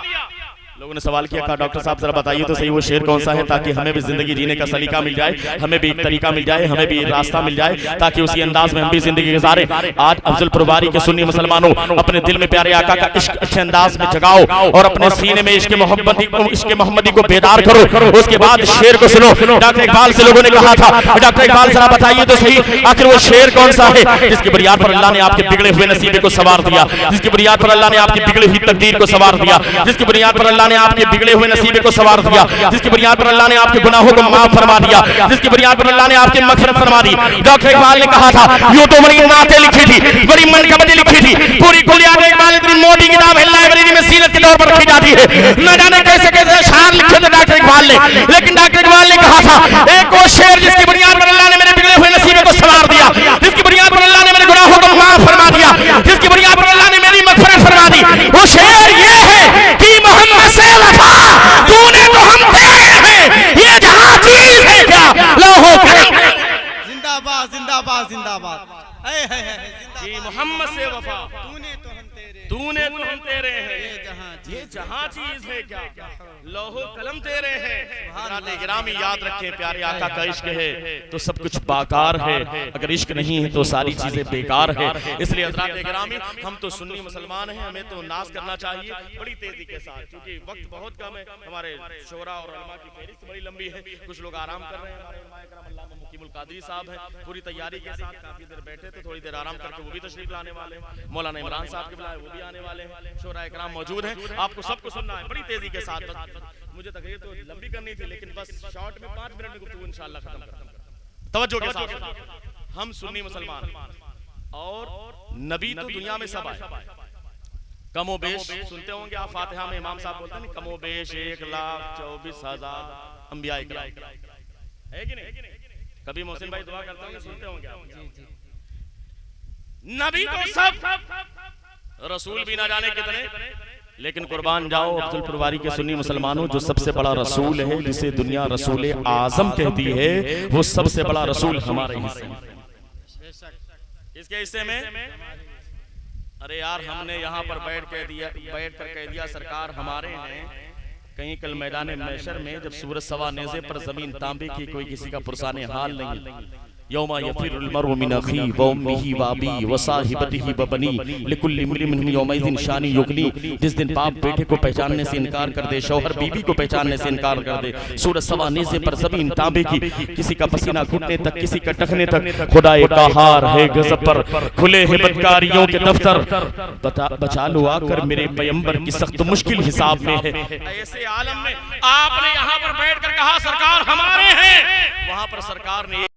S2: लोगों ने सवाल किया, कहा डॉक्टर साहब जरा बताइए तो सही वो शेर कौन सा है, ताकि हमें भी जिंदगी जीने का सलीका मिल जाए, हमें भी एक तरीका मिल जाए, हमें भी रास्ता मिल जाए, ताकि उसी अंदाज में हम भी जिंदगी गुजारें। आज अफजल पुरवारी के सुन्नी मुसलमानों, अपने दिल में प्यारे आका का इश्क अच्छे अंदाज में जगाओ और अपने सीने में इश्क मोहम्मदी को बेदार करो। उसके बाद शेर को सुनो। डॉक्टर इकबाल से लोगों ने कहा था, डॉक्टर इकबाल जरा बताइए तो सही आखिर वो शेर कौन सा है जिसकी बुनियाद पर अल्लाह ने आपके बिगड़े हुए नसीबे को संवार दिया, जिसकी बुनियाद पर अल्लाह ने आपकी बिगड़ी हुई तकदीर को संवार दिया, जिसकी बुनियाद पर अल्लाह ने आपके बिगड़े हुए नसीबे को संवार दिया, जिसकी बुनियाद पर अल्लाह ने आपके गुनाहों को माफ फरमा दिया, जिसकी बुनियाद पर अल्लाह ने आपकी मग़फ़िरत फरमा दी। डॉक्टर इकबाल ने कहा था, यूं तो बड़ी नातें लिखी थी, बड़ी मनकबतें लिखी थी, पूरी कुलियात इकबाल इतनी मोटी किताब है, लाइब्रेरी में सीरत के तौर पर रखी जाती है, न जाने कैसे कैसे अशआर लिखे थे डॉक्टर इकबाल ने। लेकिन डॉक्टर इकबाल ने कहा था, एक वो शेर जिसकी बुनियाद पर अल्लाह ने मेरे बिगड़े हुए नसीबे को संवार दिया, जिसकी बुनियाद पर अल्लाह ने मेरे गुनाहों को माफ फरमा दिया, जिसकी बुनियाद पर अल्लाह ने मेरी मग़फ़िरत फरमा दी, वो शेर ये है कि मोहम्मद से वफा तूने तो हम तेरे हैं, ये जहां चीज है क्या लोहो करम।
S4: जिंदाबाद जिंदाबाद जिंदाबाद।
S2: कि मोहम्मद से वफा तूने तो हम तेरे हैं, ये जहां चीज है क्या लोहो कलम तेरे हैं। हज़रात गिरामी याद रखें, प्यारे आका का इश्क है तो सब कुछ बाकार है, अगर इश्क नहीं है तो सारी चीजें बेकार है। इसलिए हज़रात गिरामी हम तो सुन्नी मुसलमान हैं, हमें तो नाज करना चाहिए बड़ी तेजी के साथ, क्योंकि वक्त बहुत कम है। हमारे शोरा और उलमा की फहरिस्त बड़ी लंबी है, कुछ लोग आराम कर रहे हैं, हमारे हकीमुल कादरी साहब हैं, पूरी तैयारी के साथ काफी देर बैठे थे, थोड़ी देर आराम करके वो भी तशरीफ लाने वाले हैं। मौलाना इमरान साहब के बुलाए वो भी आने वाले हैं, शोरा इकराम मौजूद हैं, आपको सबको सुनना है बड़ी तेजी के साथ। मुझे तकरीर तो लंबी करनी थी लेकिन बस शॉर्ट में 5 मिनट में गुफ्तगू इंशाअल्लाह खत्म करता। तवज्जो के साथ, हम सुन्नी मुसलमान और नबी तो दुनिया में सब आए, कमो बेश सुनते होंगे आप, फातिहा में इमाम साहब बोलते हैं कमो बेश 1,24,000 अंबिया इकराम है कि नहीं? कभी मोहसिन भाई दुआ करते होंगे, सुनते होंगे आप। नबी तो सब, रसूल भी ना जाने कितने, लेकिन कुर्बान जाओ अब्दुल पुरवारी के सुन्नी मुसलमानों, जो सबसे बड़ा रसूल है, जिसे दुनिया रसूल आजम कहती है, वो सबसे बड़ा रसूल हमारे हिस्से में। किसके हिस्से में? अरे यार, हमने यहाँ पर बैठ कर कह दिया सरकार हमारे हैं। कहीं कल मैदान महशर में जब सूरज सवा नेज़े पर जमीन तांबे की, कोई किसी का पुरसाने हाल नहीं। यौमा यफिरुल मरउ मिन अखी व उम्मिही व अबी व साहिबतिही व बनी लिकुल्लि इम्रिइन मिनहुम यौमइज़िन शानी युगनी। जिस दिन बाप बेटे को पहचानने से इनकार कर दे, शौहर बीवी को पहचानने से इनकार कर दे, सूरज सवा नेज़े पर जमीन तांबे की, किसी का पसीना घुटने तक, किसी का टखने तक, खुदाए कहार है गज़ब पर, खुले हैं बदकारियों के दफ्तर, बचा लो आकर मेरे पैगंबर की सख्त मुश्किल हिसाब में है। ऐसे आलम में आपने यहाँ पर बैठकर कहा सरकार हमारे हैं, वहां पर सरकार ने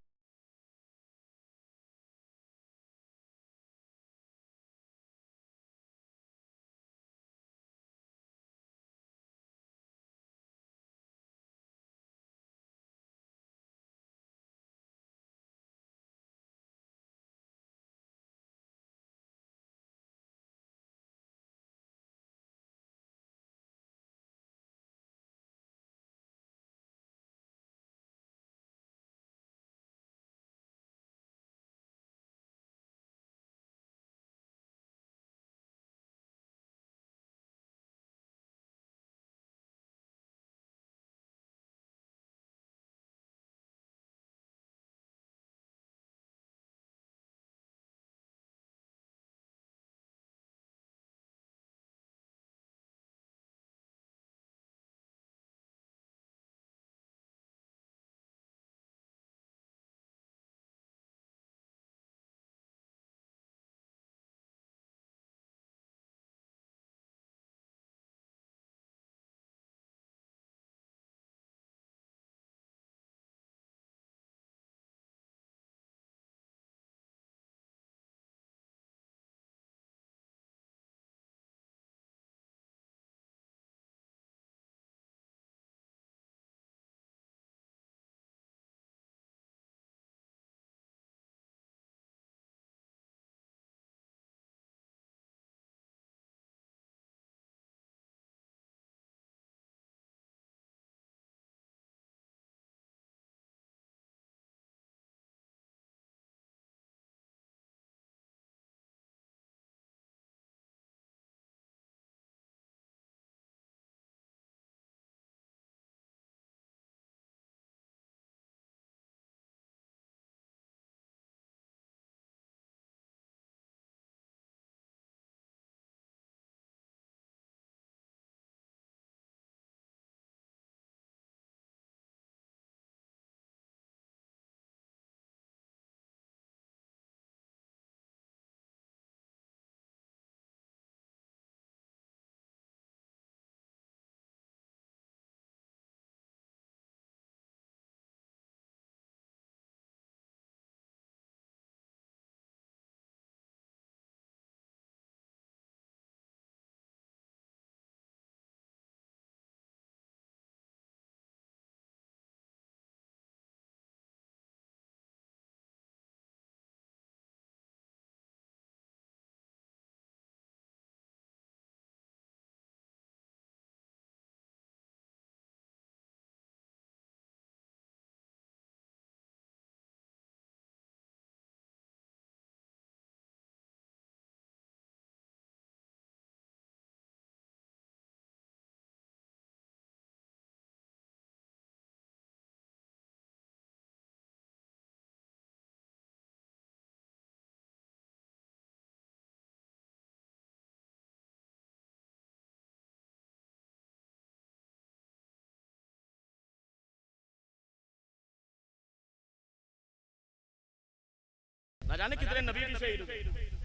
S2: न जाने कितने नबी भी शहीद हुए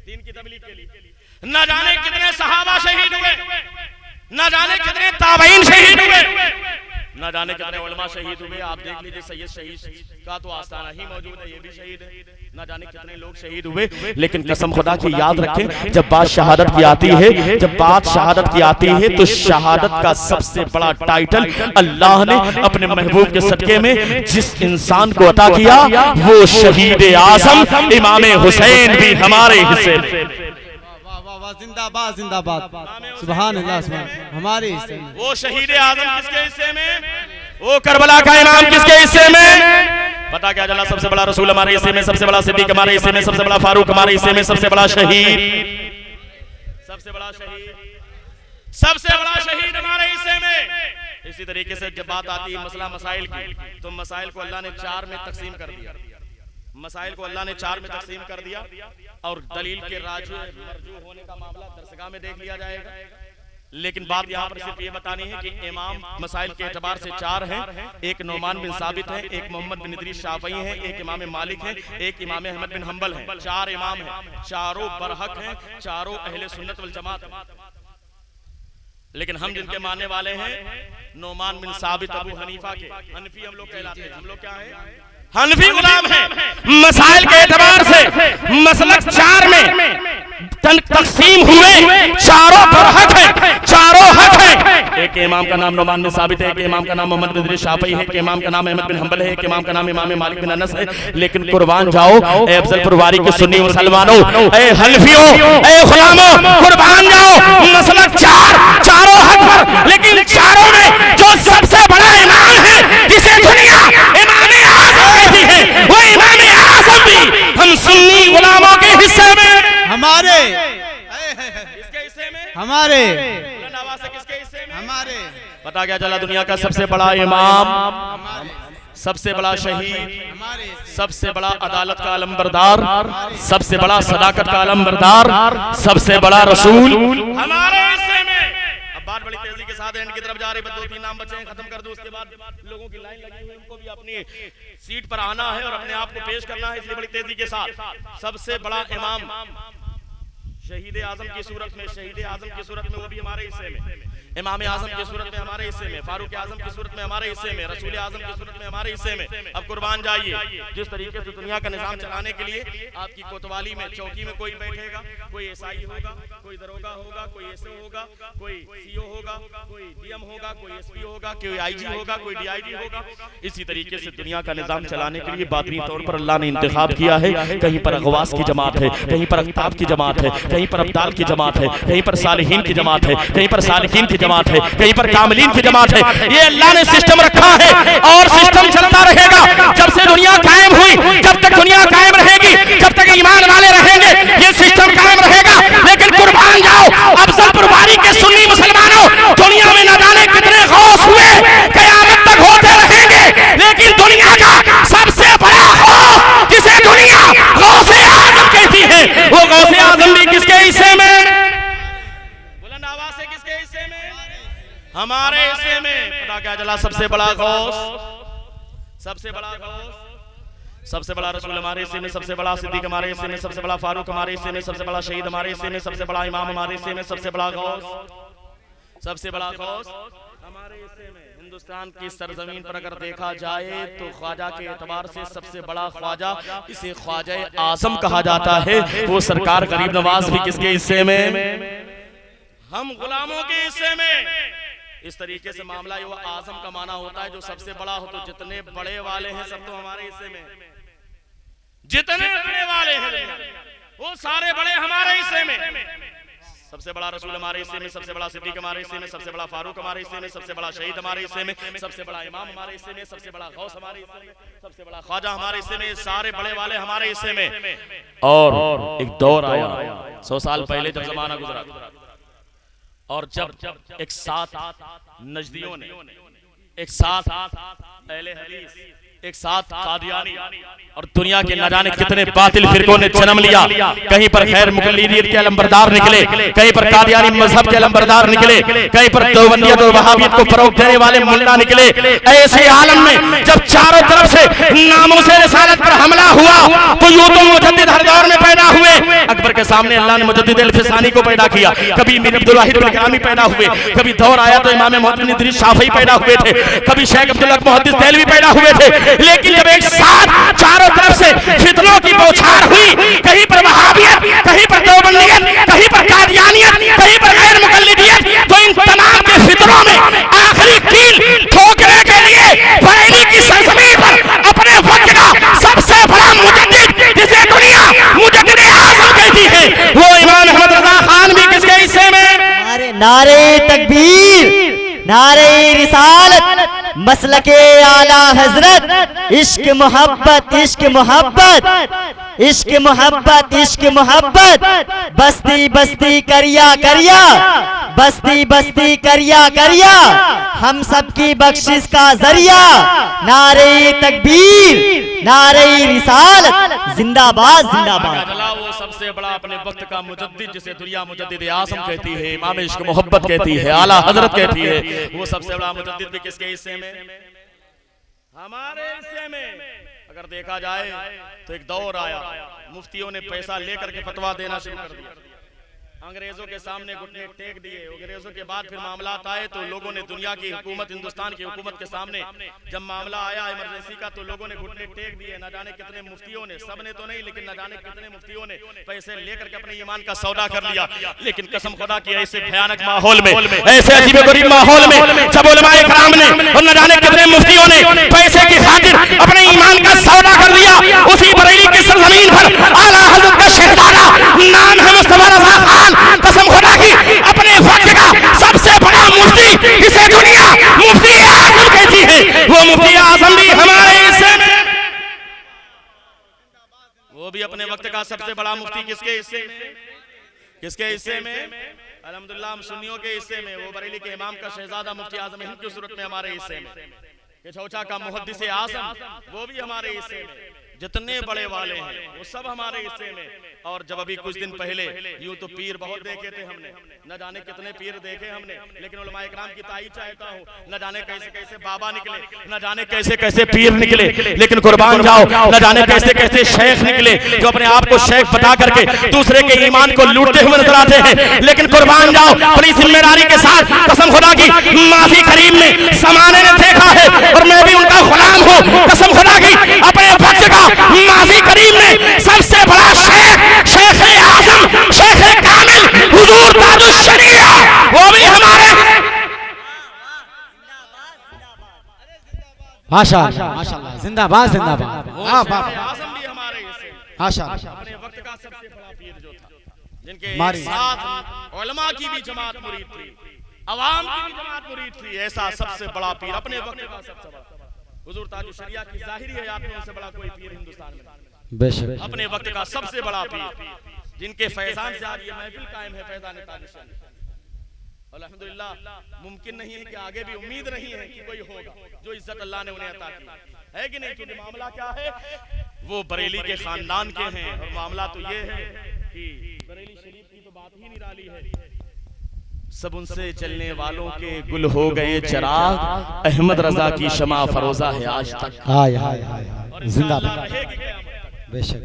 S2: दीन की तबलीग के लिए, न जाने कितने सहाबा शहीद हुए, न जाने कितने ताबईन शहीद हुए, न जाने कितने उलमा शहीद हुए। आप देख लीजिए सैयद शहीद का तो आस्थाना ही मौजूद है, ये भी शहीद है। न जाने कितने लोग शहीद हुए, लेकिन कसम खुदा की याद रखें, जब बात शहादत की आती है, जब बात शहादत की आती है, तो शहादत का सबसे बड़ा टाइटल अल्लाह ने अपने महबूब के सदके में जिस इंसान को अता किया, वो शहीद आज़म इमाम हुसैन भी हमारे हिस्से में।
S4: जिंदाबाद जिंदाबाद, सुभान अल्लाह, सुभान। हमारे हिस्से में
S2: वो शहीद आज़म किसके हिस्से में, वो करबला का इमाम किसके हिस्से में? पता क्या चला? सबसे बड़ा रसूल हमारे हिस्से में, सबसे बड़ा सिद्दीक हमारे हिस्से में, सबसे बड़ा फारूक हमारे हिस्से में, सबसे बड़ा शहीद, सबसे बड़ा शहीद, सबसे बड़ा शहीद हमारे हिस्से में। इसी तरीके से जब बात आती है मसला मसाइल की, तो मसाइल को अल्लाह ने 4 में तकसीम कर दिया। मसाइल को अल्लाह ने 4 में तकसीम कर दिया, और दलील के राजू मरजू होने का मामला दरसगाह में देख लिया जाएगा। लेकिन बात यहाँ पर सिर्फ ये बतानी है कि इमाम मसाइल के एतबार से 4 हैं। एक नौमान बिन साबित है, एक मोहम्मद बिन इदरीस शाफई है, एक इमाम मालिक है, एक इमाम अहमद बिन हंबल है। 4 इमाम हैं, चारों बरहक हैं, चारों अहले सुन्नत वल जमात हैं। लेकिन हम जिनके मानने वाले हैं नौमान बिन साबित अबू हनीफा के, हनफी हम लोग कहलाते हैं। हम लोग क्या हैं? हनफी गुलाम है। मसाइल के एतबार से मसलक 4 में तकसीम हुए, चारों बरहक है, चारों हक है। एक इमाम का नाम नौमान बिन साबित है, एक इमाम का नाम मोहम्मद बिन इदरीस शाफई है, एक इमाम का नाम अहमद बिन हंबल है, एक इमाम का नाम इमाम मालिक बिन अनस है। लेकिन कुर्बान जाओ ए अफजलपुर वारी के सुन्नी मुसलमानों, ए हनफियों, ए गुलामों, कुर्बान जाओ मसलक 4, चारों हक पर। लेकिन चारों में जो सबसे बड़ा इमाम है, जिसे दुनिया इमाम आज़म कहती है, वो इमाम आज़म भी हम सुन्नी गुलामों के हिस्से में,
S4: हमारे
S2: इसके हिस्से में,
S4: हमारे
S2: किसके हिस्से में?
S4: हमारे।
S2: पता क्या चला? दुनिया का सबसे बड़ा इमाम, सबसे बड़ा शहीद, सबसे बड़ा अदालत का अलमबरदार, सबसे बड़ा सदाकत का अलमबरदार, सबसे बड़ा रसूल हमारे हिस्से में। अब बात बड़ी तेजी के साथ एंड की तरफ जा रही है, 2-3 नाम बचे हैं, खत्म कर दूं। उसके बाद लोगों की लाइन लगी हुई, उनको भी अपनी सीट पर आना है और अपने आप को पेश करना है, इसलिए बड़ी तेजी के साथ। सबसे बड़ा इमाम शहीद आज़म की सूरत में, शहीद आज़म की सूरत में, वो भी हमारे हिस्से में। इमाम आज़म की सूरत में हमारे हिस्से में, फारूक आज़म की सूरत में हमारे हिस्से में, रसूल आज़म की सूरत में हमारे हिस्से में। अब कुर्बान जाइए, जिस तरीके से दुनिया का निजाम चलाने के लिए आपकी कोतवाली में चौकी में कोई बैठेगा, कोई एसआई होगा, कोई दरोगा होगा, कोई एसओ होगा, कोई सीओ होगा, कोई डीएम होगा, कोई एसपी होगा, कोई आईजी होगा, कोई डीआईजी होगा। इसी तरीके से दुनिया का निजाम चलाने के लिए बातनी तौर पर अल्लाह ने इंतखाब किया है। कहीं पर अगवास की जमात है, कहीं पर अख्ताब की जमात है, कहीं पर अब्दाल की जमात है, कहीं पर सालिहीन की जमात है, कहीं पर सालिहीन की जमात है, कहीं पर कामिलीन की जमात है। ये अल्लाह ने सिस्टम रखा है और सिस्टम चलता रहेगा। जब से दुनिया कायम हुई, जब तक दुनिया कायम रहेगी, जब तक ईमान वाले रहेंगे, ये सिस्टम कायम रहेगा। लेकिन कुर्बान जाओ अफजलपुर वारी के सुन्नी मुसलमानों, दुनिया में न जाने कितने गौस हुए, कयामत तक होते रहेंगे। लेकिन दुनिया का सबसे बड़ा गौस, जिसे दुनिया गौसे आज़म कहती है, वो गौसे आज़म भी किसके हिस्से में? बुलंद आवाज से किसके हिस्से में? हमारे हिस्से में। पता क्या चला? सबसे बड़ा गौस, सबसे बड़ा गौस, सबसे बड़ा रसूल हमारे हिस्से में, सबसे बड़ा सिद्दीक हमारे हिस्से में, सबसे बड़ा फारूक हमारे हिस्से में, सबसे बड़ा शहीद हमारे हिस्से में, सबसे बड़ा इमाम हमारे हिस्से में, सबसे बड़ा गौस, सबसे बड़ा गौस हमारे हिस्से में। हिंदुस्तान की सरजमीन पर अगर देखा जाए तो ख्वाजा के एतबार से सबसे बड़ा ख्वाजा, इसे ख्वाजा आज़म कहा जाता है। वो सरकार गरीब नवाज भी किसके हिस्से में? हम गुलामों के हिस्से में। इस तरीके से मामला वो आज़म का माना होता है जो सबसे बड़ा हो। तो जितने बड़े वाले हैं सब तो हमारे हिस्से में, जितने बड़े वाले हैं वो सारे बड़े हमारे हिस्से में। सबसे बड़ा रसूल हमारे हिस्से में, सबसे बड़ा सिद्दीक हमारे हिस्से में, सबसे बड़ा फारूक हमारे हिस्से में, सबसे बड़ा शहीद हमारे हिस्से में, सबसे बड़ा इमाम हमारे हिस्से में, सबसे बड़ा गौस हमारे हिस्से में, सबसे बड़ा ख्वाजा हमारे हिस्से में। सारे बड़े वाले हमारे हिस्से में। और एक दौर आया 100 साल पहले जब जमाना गुजरा, और जब एक साथ नजदियों ने, एक साथ अहले हदीस, एक साथ कादियानी और दुनिया के न जाने कितने बातिल फिरकों ने जन्म लिया। कहीं पर खैर मुकल्लिदियत के अलंबरदार निकले, कहीं पर कादियानी मजहब के अलंबरदार निकले, कहीं पर देवबंदियत और वहाबियत को फरोग देने वाले मुल्ला निकले। ऐसे आलम में जब चारों तरफ से नामूसे रिसालत पर हमला हुआ तो यूं तो मुजद्दिद हर दौर में पैदा हुए। अकबर के सामने अल्लाह ने मुजद्दिद अल-फिसानी को पैदा किया, कभी मीर अब्दुल वाहिद अल-किरामी पैदा हुए, कभी दौर आया तो इमाम मोहम्मद बिन इदरीस शाफई पैदा हुए थे, कभी शेख अब्दुल हक मुहद्दिस देहलवी पैदा हुए थे। लेकिन जब एक साथ चारों तरफ से फितनों की बौछार हुई, कहीं पर वहाबियत, कहीं पर देवबंदियत, कहीं पर कादियानियत, कहीं पर गैर मुकल्लिदियत, तो इन तमाम के फितनों में आखिरी कील ठोकने के लिए बरेली की सरजमीन पर अपने वक्त का सबसे बड़ा मुजद्दिद, जिसे दुनिया मुजद्दिद आज़म कहती है, वो इमाम अहमद रज़ा खान भी किसके हिस्से में?
S5: अरे नारे तकबीर, नारे रिसालत, मसलके आला हजरत, इश्क मोहब्बत, इश्क मोहब्बत, इश्क मोहब्बत, इश्क मोहब्बत, बस्ती बस्ती करिया करिया, बस्ती बस्ती करिया करिया, हम सबकी बख्शिश का जरिया। नारे तकबीर, नारे रिसालत, जिंदाबाद जिंदाबाद।
S2: वो सबसे बड़ा अपने वक्त का मुजद्दिद, जिसे दुनिया मुजद्दिद आज़म कहती है, इमाम इश्क मोहब्बत कहती है, आला हजरत कहती है, वो सबसे बड़ा मुजद्दिद भी किसके हिस्से में? हमारे हिस्से में। अगर देखा जाए तो एक दौर आया, मुफ्तियों ने पैसा लेकर के फतवा देना शुरू कर दिया, अंग्रेजों के सामने घुटने टेक दिए। अंग्रेजों के बाद फिर मामला आए तो लोगों ने दुनिया की हुकूमत, हिंदुस्तान की हुकूमत के सामने जब मामला आया इमरजेंसी का, तो लोगों ने घुटने टेक दिए। न जाने कितने मुफ्तियों ने, सब ने तो नहीं लेकिन न जाने कितने मुफ्तियों ने पैसे लेकर के अपने ईमान का सौदा कर लिया। लेकिन कसम खुदा की ऐसे भयानक माहौल में, ऐसे अजीबोगरीब माहौल में जब उलमाए कराम ने और न जाने कितने मुफ्तियों ने पैसे की खातिर अपने ईमान का सौदा कर लिया, उसी बरेली की सरजमीन पर आला हज़रत का शहजादा नाम है मुस्तफा रज़ा खान, कसम खुदा की अपने वक्त का सबसे बड़ा मुफ्ती, जिसे दुनिया मुफ्ती आज़म कहती है, वो मुफ्ती आज़म भी हमारे हिस्से में। वो भी अपने वक्त का सबसे बड़ा मुफ्ती किसके हिस्से में? किसके हिस्से में? अल्हम्दुलिल्लाह हम सुन्नियों के हिस्से में। वो बरेली के इमाम का शहजादा मुफ्ती आज़म हिंद की सूरत में हमारे हिस्से में। केछौचा का मुहद्दिस आज़म वो भी हमारे हिस्से में। जितने बड़े वाले हैं वो सब हमारे हिस्से में। और जब अभी कुछ दिन पहले यूं तो पीर बहुत देखे थे हमने, न जाने कितने पीर देखे हमने, लेकिन उलमाए इकराम की ताईद चाहता हूँ, न जाने कैसे कैसे बाबा निकले, न जाने कैसे कैसे पीर निकले, लेकिन कुर्बान जाओ न जाने कैसे कैसे शेख निकले जो अपने आप को शेख बता करके दूसरे के ईमान को लूटते हुए नजर आते हैं। लेकिन कुर्बान जाओ बड़ी जिम्मेदारी के साथ, कसम खुदा की माफी करीम ने समाने ने देखा है और मैं भी उनका गुलाम हूँ। कसम खुदा की अपने वक्त का माफी करीम ने सबसे बड़ा शेख, शेख आज़म, शेख कामिल, हुजूर ताजुश शरीया, वो भी हमारे।
S3: माशाअल्लाह माशाअल्लाह, जिंदाबाद जिंदाबाद।
S2: आज़म भी हमारे हिस्से,
S3: माशाअल्लाह।
S2: अपने वक्त का सबसे बड़ा पीर जो था, जिनके साथ उलमा की भी जमात मुरीद थी, अवाम की भी जमात मुरीद थी, ऐसा सबसे बड़ा पीर अपने वक्त का सबसे बड़ा हुजूर ताजुश शरीया की ज़ाहिरी हयात में उनसे बड़ा कोई पीर हिंदुस्तान में
S3: बेशक।
S2: अपने वक्त का सबसे बड़ा पीर, जिनके फैजान से आज ये महफिल कायम है, फैजान ताजुश शरीया। अल्हम्दुलिल्लाह मुमकिन नहीं है कि आगे भी उम्मीद नहीं है कि कोई होगा जो इज्जत अल्लाह ने उन्हें अता की है कि नहीं। क्योंकि मामला क्या है, वो बरेली के खानदान के हैं और मामला तो ये है कि बरेली शरीफ की तो बात ही निराली है। सब उनसे चलने वालों के गुल हो गए चिराग, अहमद रजा की शमा फरोजा है आज तक।
S3: हाय हाय हाय, जिंदाबाद बेशक।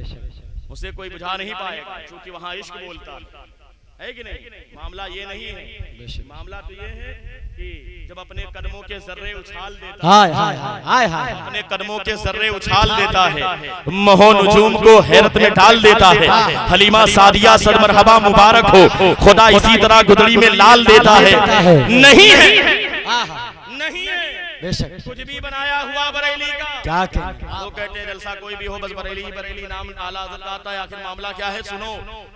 S2: उसे कोई बुझा नहीं पाएगा क्योंकि वहाँ इश्क बोलता है कि नहीं। मामला ये नहीं है, मामला तो ये है कि जब अपने कदमों के जर्रे उछाल देता है,
S3: हाय हाय हाय हाय,
S2: अपने कदमों के जर्रे उछाल देता है, महो नुजूम को हैरत में डाल देता है। हलीमा सादिया सद मरहबा मुबारक हो, खुदा इसी तरह गुदड़ी में लाल देता है। नहीं है, नहीं है
S3: बेशक,
S2: कुछ भी बनाया हुआ बरेली का
S3: क्या कहें।
S2: वो कहते हैं जलसा कोई भी हो बस बरेली बरेली नाम आला हज़रत आता है। आखिर मामला क्या है सुनो,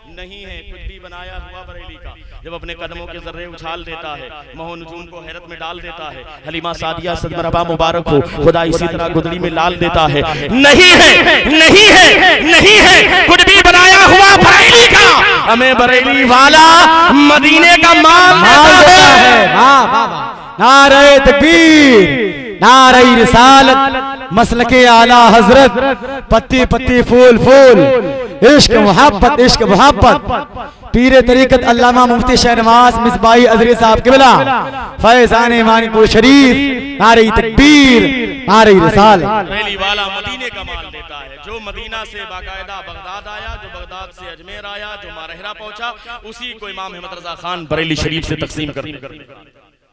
S2: नहीं है कुछ भी बनाया हुआ बरेली का। जब अपने कदमों के जर्रे उछाल देता है, महो नजूम को हैरत में डाल देता है। हलीमा सादिया सद मरहबा मुबारक हो, खुदा इसी तरह गुदड़ी में लाल देता है। नहीं है, नहीं है, नहीं है कुछ भी बनाया हुआ बरेली का। हमें बरेली वाला मदीने का माल देता है।
S3: वाह वाह वाह, नारे तकबीर, नारे रिसालत, मसलके आला हजरत, पत्ती पत्ती फूल फूल, इश्क मोहब्बत पीरे तरीकत अल्लामा मुफ्ती शहनवाज मिसबाही अजरी साहब किबला, फैजान मानिकपुर शरीफ, नारे तकबीर, नारे रिसालत।
S2: बरेली वाला मदीने का माल देता है, जो मदीना से बाकायदा बगदाद आया, जो बगदाद से अजमेर आया, जो मारहरा पहुंचा, उसी को इमाम अहमद रजा खान बरेली शरीफ से तकसीम कर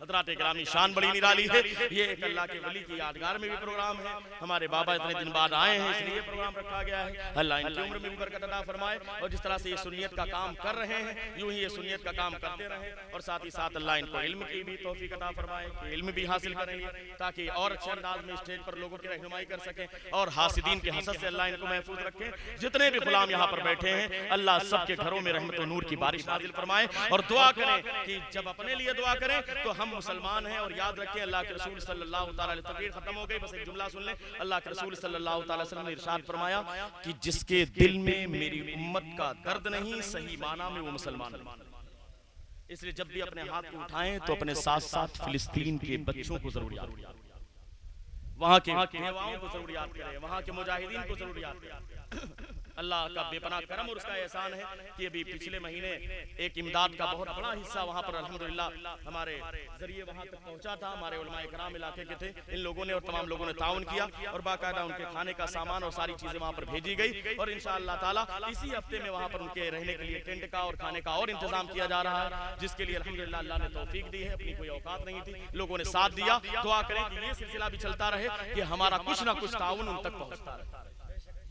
S2: हजरात ग्रामी शान बड़ी निराली है। ये एक अल्लाह के वली की यादगार में भी प्रोग्राम है। हमारे बाबा इतने दिन बाद आए हैं, इसलिए प्रोग्राम रखा गया है। अल्लाह इनकी उम्र में भी बरकत अता फरमाए और जिस तरह से ये सुन्नियत का काम कर रहे हैं, यूं ही ये सुन्नियत का काम करते रहें और साथ ही साथ अल्लाह इनको इल्म की भी तौफीक अता फरमाए, इल्म भी हासिल करेंगे ताकि और अच्छे अंदाज में स्टेज पर लोगों की रहनुमाई कर सकें और हासिदीन के हसद से अल्लाह इनको महफूज रखे। जितने भी गुलाम यहाँ पर बैठे हैं, अल्लाह सबके घरों में रहमत और नूर की बारिश नाजिल फरमाए और दुआ करें कि जब अपने लिए दुआ करें तो हम मुसलमान हैं। और याद रखें अल्लाह के रसूल सल्लल्लाहु अलैहि वसल्लम, तकरीर खत्म हो गई, बस एक जुमला सुन लें। अल्लाह के रसूल सल्लल्लाहु अलैहि वसल्लम ने इरशाद फरमाया कि जिसके दिल में मेरी उम्मत का दर्द नहीं, सही माना में वो मुसलमान नहीं। इसलिए जब भी अपने हाथ को उठाएं तो अपने साथ साथ फिलिस्तीन के बच्चों को जरूर याद करें, वहां के बेवाओं को जरूर याद करें, वहां के मुजाहिदीन को जरूर याद करें। अल्लाह का बेपनाह करम और उसका एहसान है कि अभी पिछले महीने एक इमदाद का बहुत बड़ा हिस्सा वहाँ पर अल्हम्दुलिल्लाह हमारे जरिए वहाँ तक पहुँचा था। हमारे उलमाए कराम इलाके के थे, इन लोगों ने और तमाम लोगों ने ताउन किया और बाकायदा उनके खाने का सामान और सारी चीज़ें वहाँ पर भेजी गई और इंशाअल्लाह ताला इसी हफ्ते में वहाँ पर उनके रहने के लिए टेंट का और खाने का और इंतजाम किया जा रहा है, जिसके लिए अल्हम्दुलिल्लाह अल्लाह ने तौफीक दी है। अपनी कोई औकात नहीं थी, लोगों ने साथ दिया। दुआ करें कि ये सिलसिला भी चलता रहे कि हमारा कुछ ना कुछ ताउन उन तक पहुँचता रहे।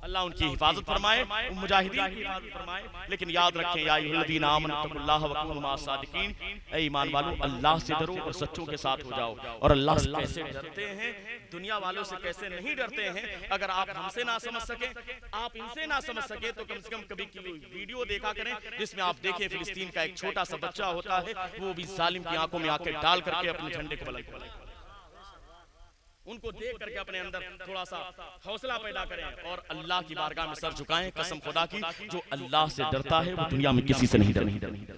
S2: अल्लाह उनकी हिफाजत फरमाए, मुजाहिदीन की हिफाजत फरमाए। लेकिन याद रखें या अय्युहल्लज़ीना आमनू तक़ुल्लाह व कूनू मअस सादिकीन, ऐ ईमान वालों अल्लाह से डरो और सच्चों के साथ हो जाओ। और अल्लाह से कैसे डरते हैं, दुनिया वालों से कैसे नहीं डरते हैं। अगर आप हमसे ना समझ सके, आप इनसे ना समझ सके तो कम से कम कभी की वीडियो देखा करें जिसमें आप देखें फिलिस्तीन का एक छोटा सा बच्चा होता है, वो भी जालिम की आंखों में आंखें डाल करके अपने झंडे को बुलंद करे। उनको देख करके अपने अंदर थोड़ा सा हौसला पैदा करें और अल्लाह की बारगाह में सर झुकाएं। कसम खुदा की, जो अल्लाह से डरता है वो दुनिया में किसी से नहीं डरता,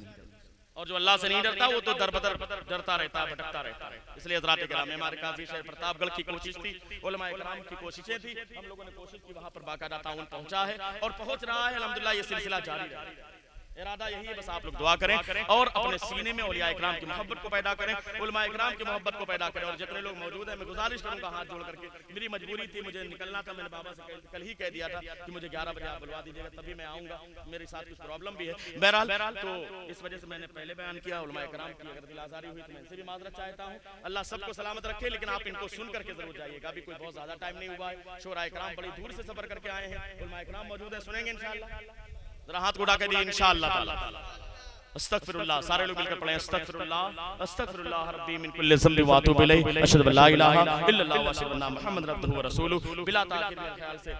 S2: और जो अल्लाह से नहीं डरता वो तो दर बदर डरता रहता है, भटकता रहता है। इसलिए हज़रात किराम, हमारे काजी शहर प्रतापगढ़ की कोशिश थी, उलमाए किराम की कोशिशें थी, हम लोगों ने कोशिश की, वहाँ पर बाकायदा ताउन पहुँचा है और पहुँच रहा है अल्हम्दुलिल्लाह। ये सिलसिला जारी है, इरादा यही है, बस आप लोग दुआ करें और अपने सीने में औलिया इकराम की मोहब्बत को पैदा करें, उलमा इकराम की मोहब्बत को पैदा करें। और जितने लोग मौजूद हैं, मैं गुजारिश करूंगा हाथ जोड़ करके, मेरी मजबूरी थी, मुझे निकलना था, मैंने बाबा से कल ही कह दिया था कि मुझे 11 बजे आप बुलवा दीजिएगा, तभी मैं आऊँगा, मेरे साथ कुछ प्रॉब्लम भी है। बहरहाल तो इस वजह से मैंने पहले बयान किया, उलमा इकराम की अगर दिल आज़ारी हुई तो मैं इनसे भी माजरत चाहता हूँ। अल्लाह सबको सलामत रखे, लेकिन आप इनको सुन करके जरूर जाइएगा, अभी कोई बहुत ज्यादा टाइम नहीं हुआ है। शोरा इकराम बड़ी दूर से सफर करके आए हैं, उलमा इकराम मौजूद है, सुनेंगे इंशाअल्लाह। जरा हाथ को उठा के दिए इंशाअल्लाह ताला। अस्तगफिरुल्लाह, सारे लोग मिलकर पढ़ें अस्तगफिरुल्लाह अस्तगफिरुल्लाह रब्बी मिन कुल्लि ज़ंबि व अतूबु इलैहि, अशहदु अल्ला इलाहा इल्लल्लाह व अशहदु अन्ना मुहम्मदन अब्दुहु व रसूलुहु बिला ताक़ीद मेरे ख्याल से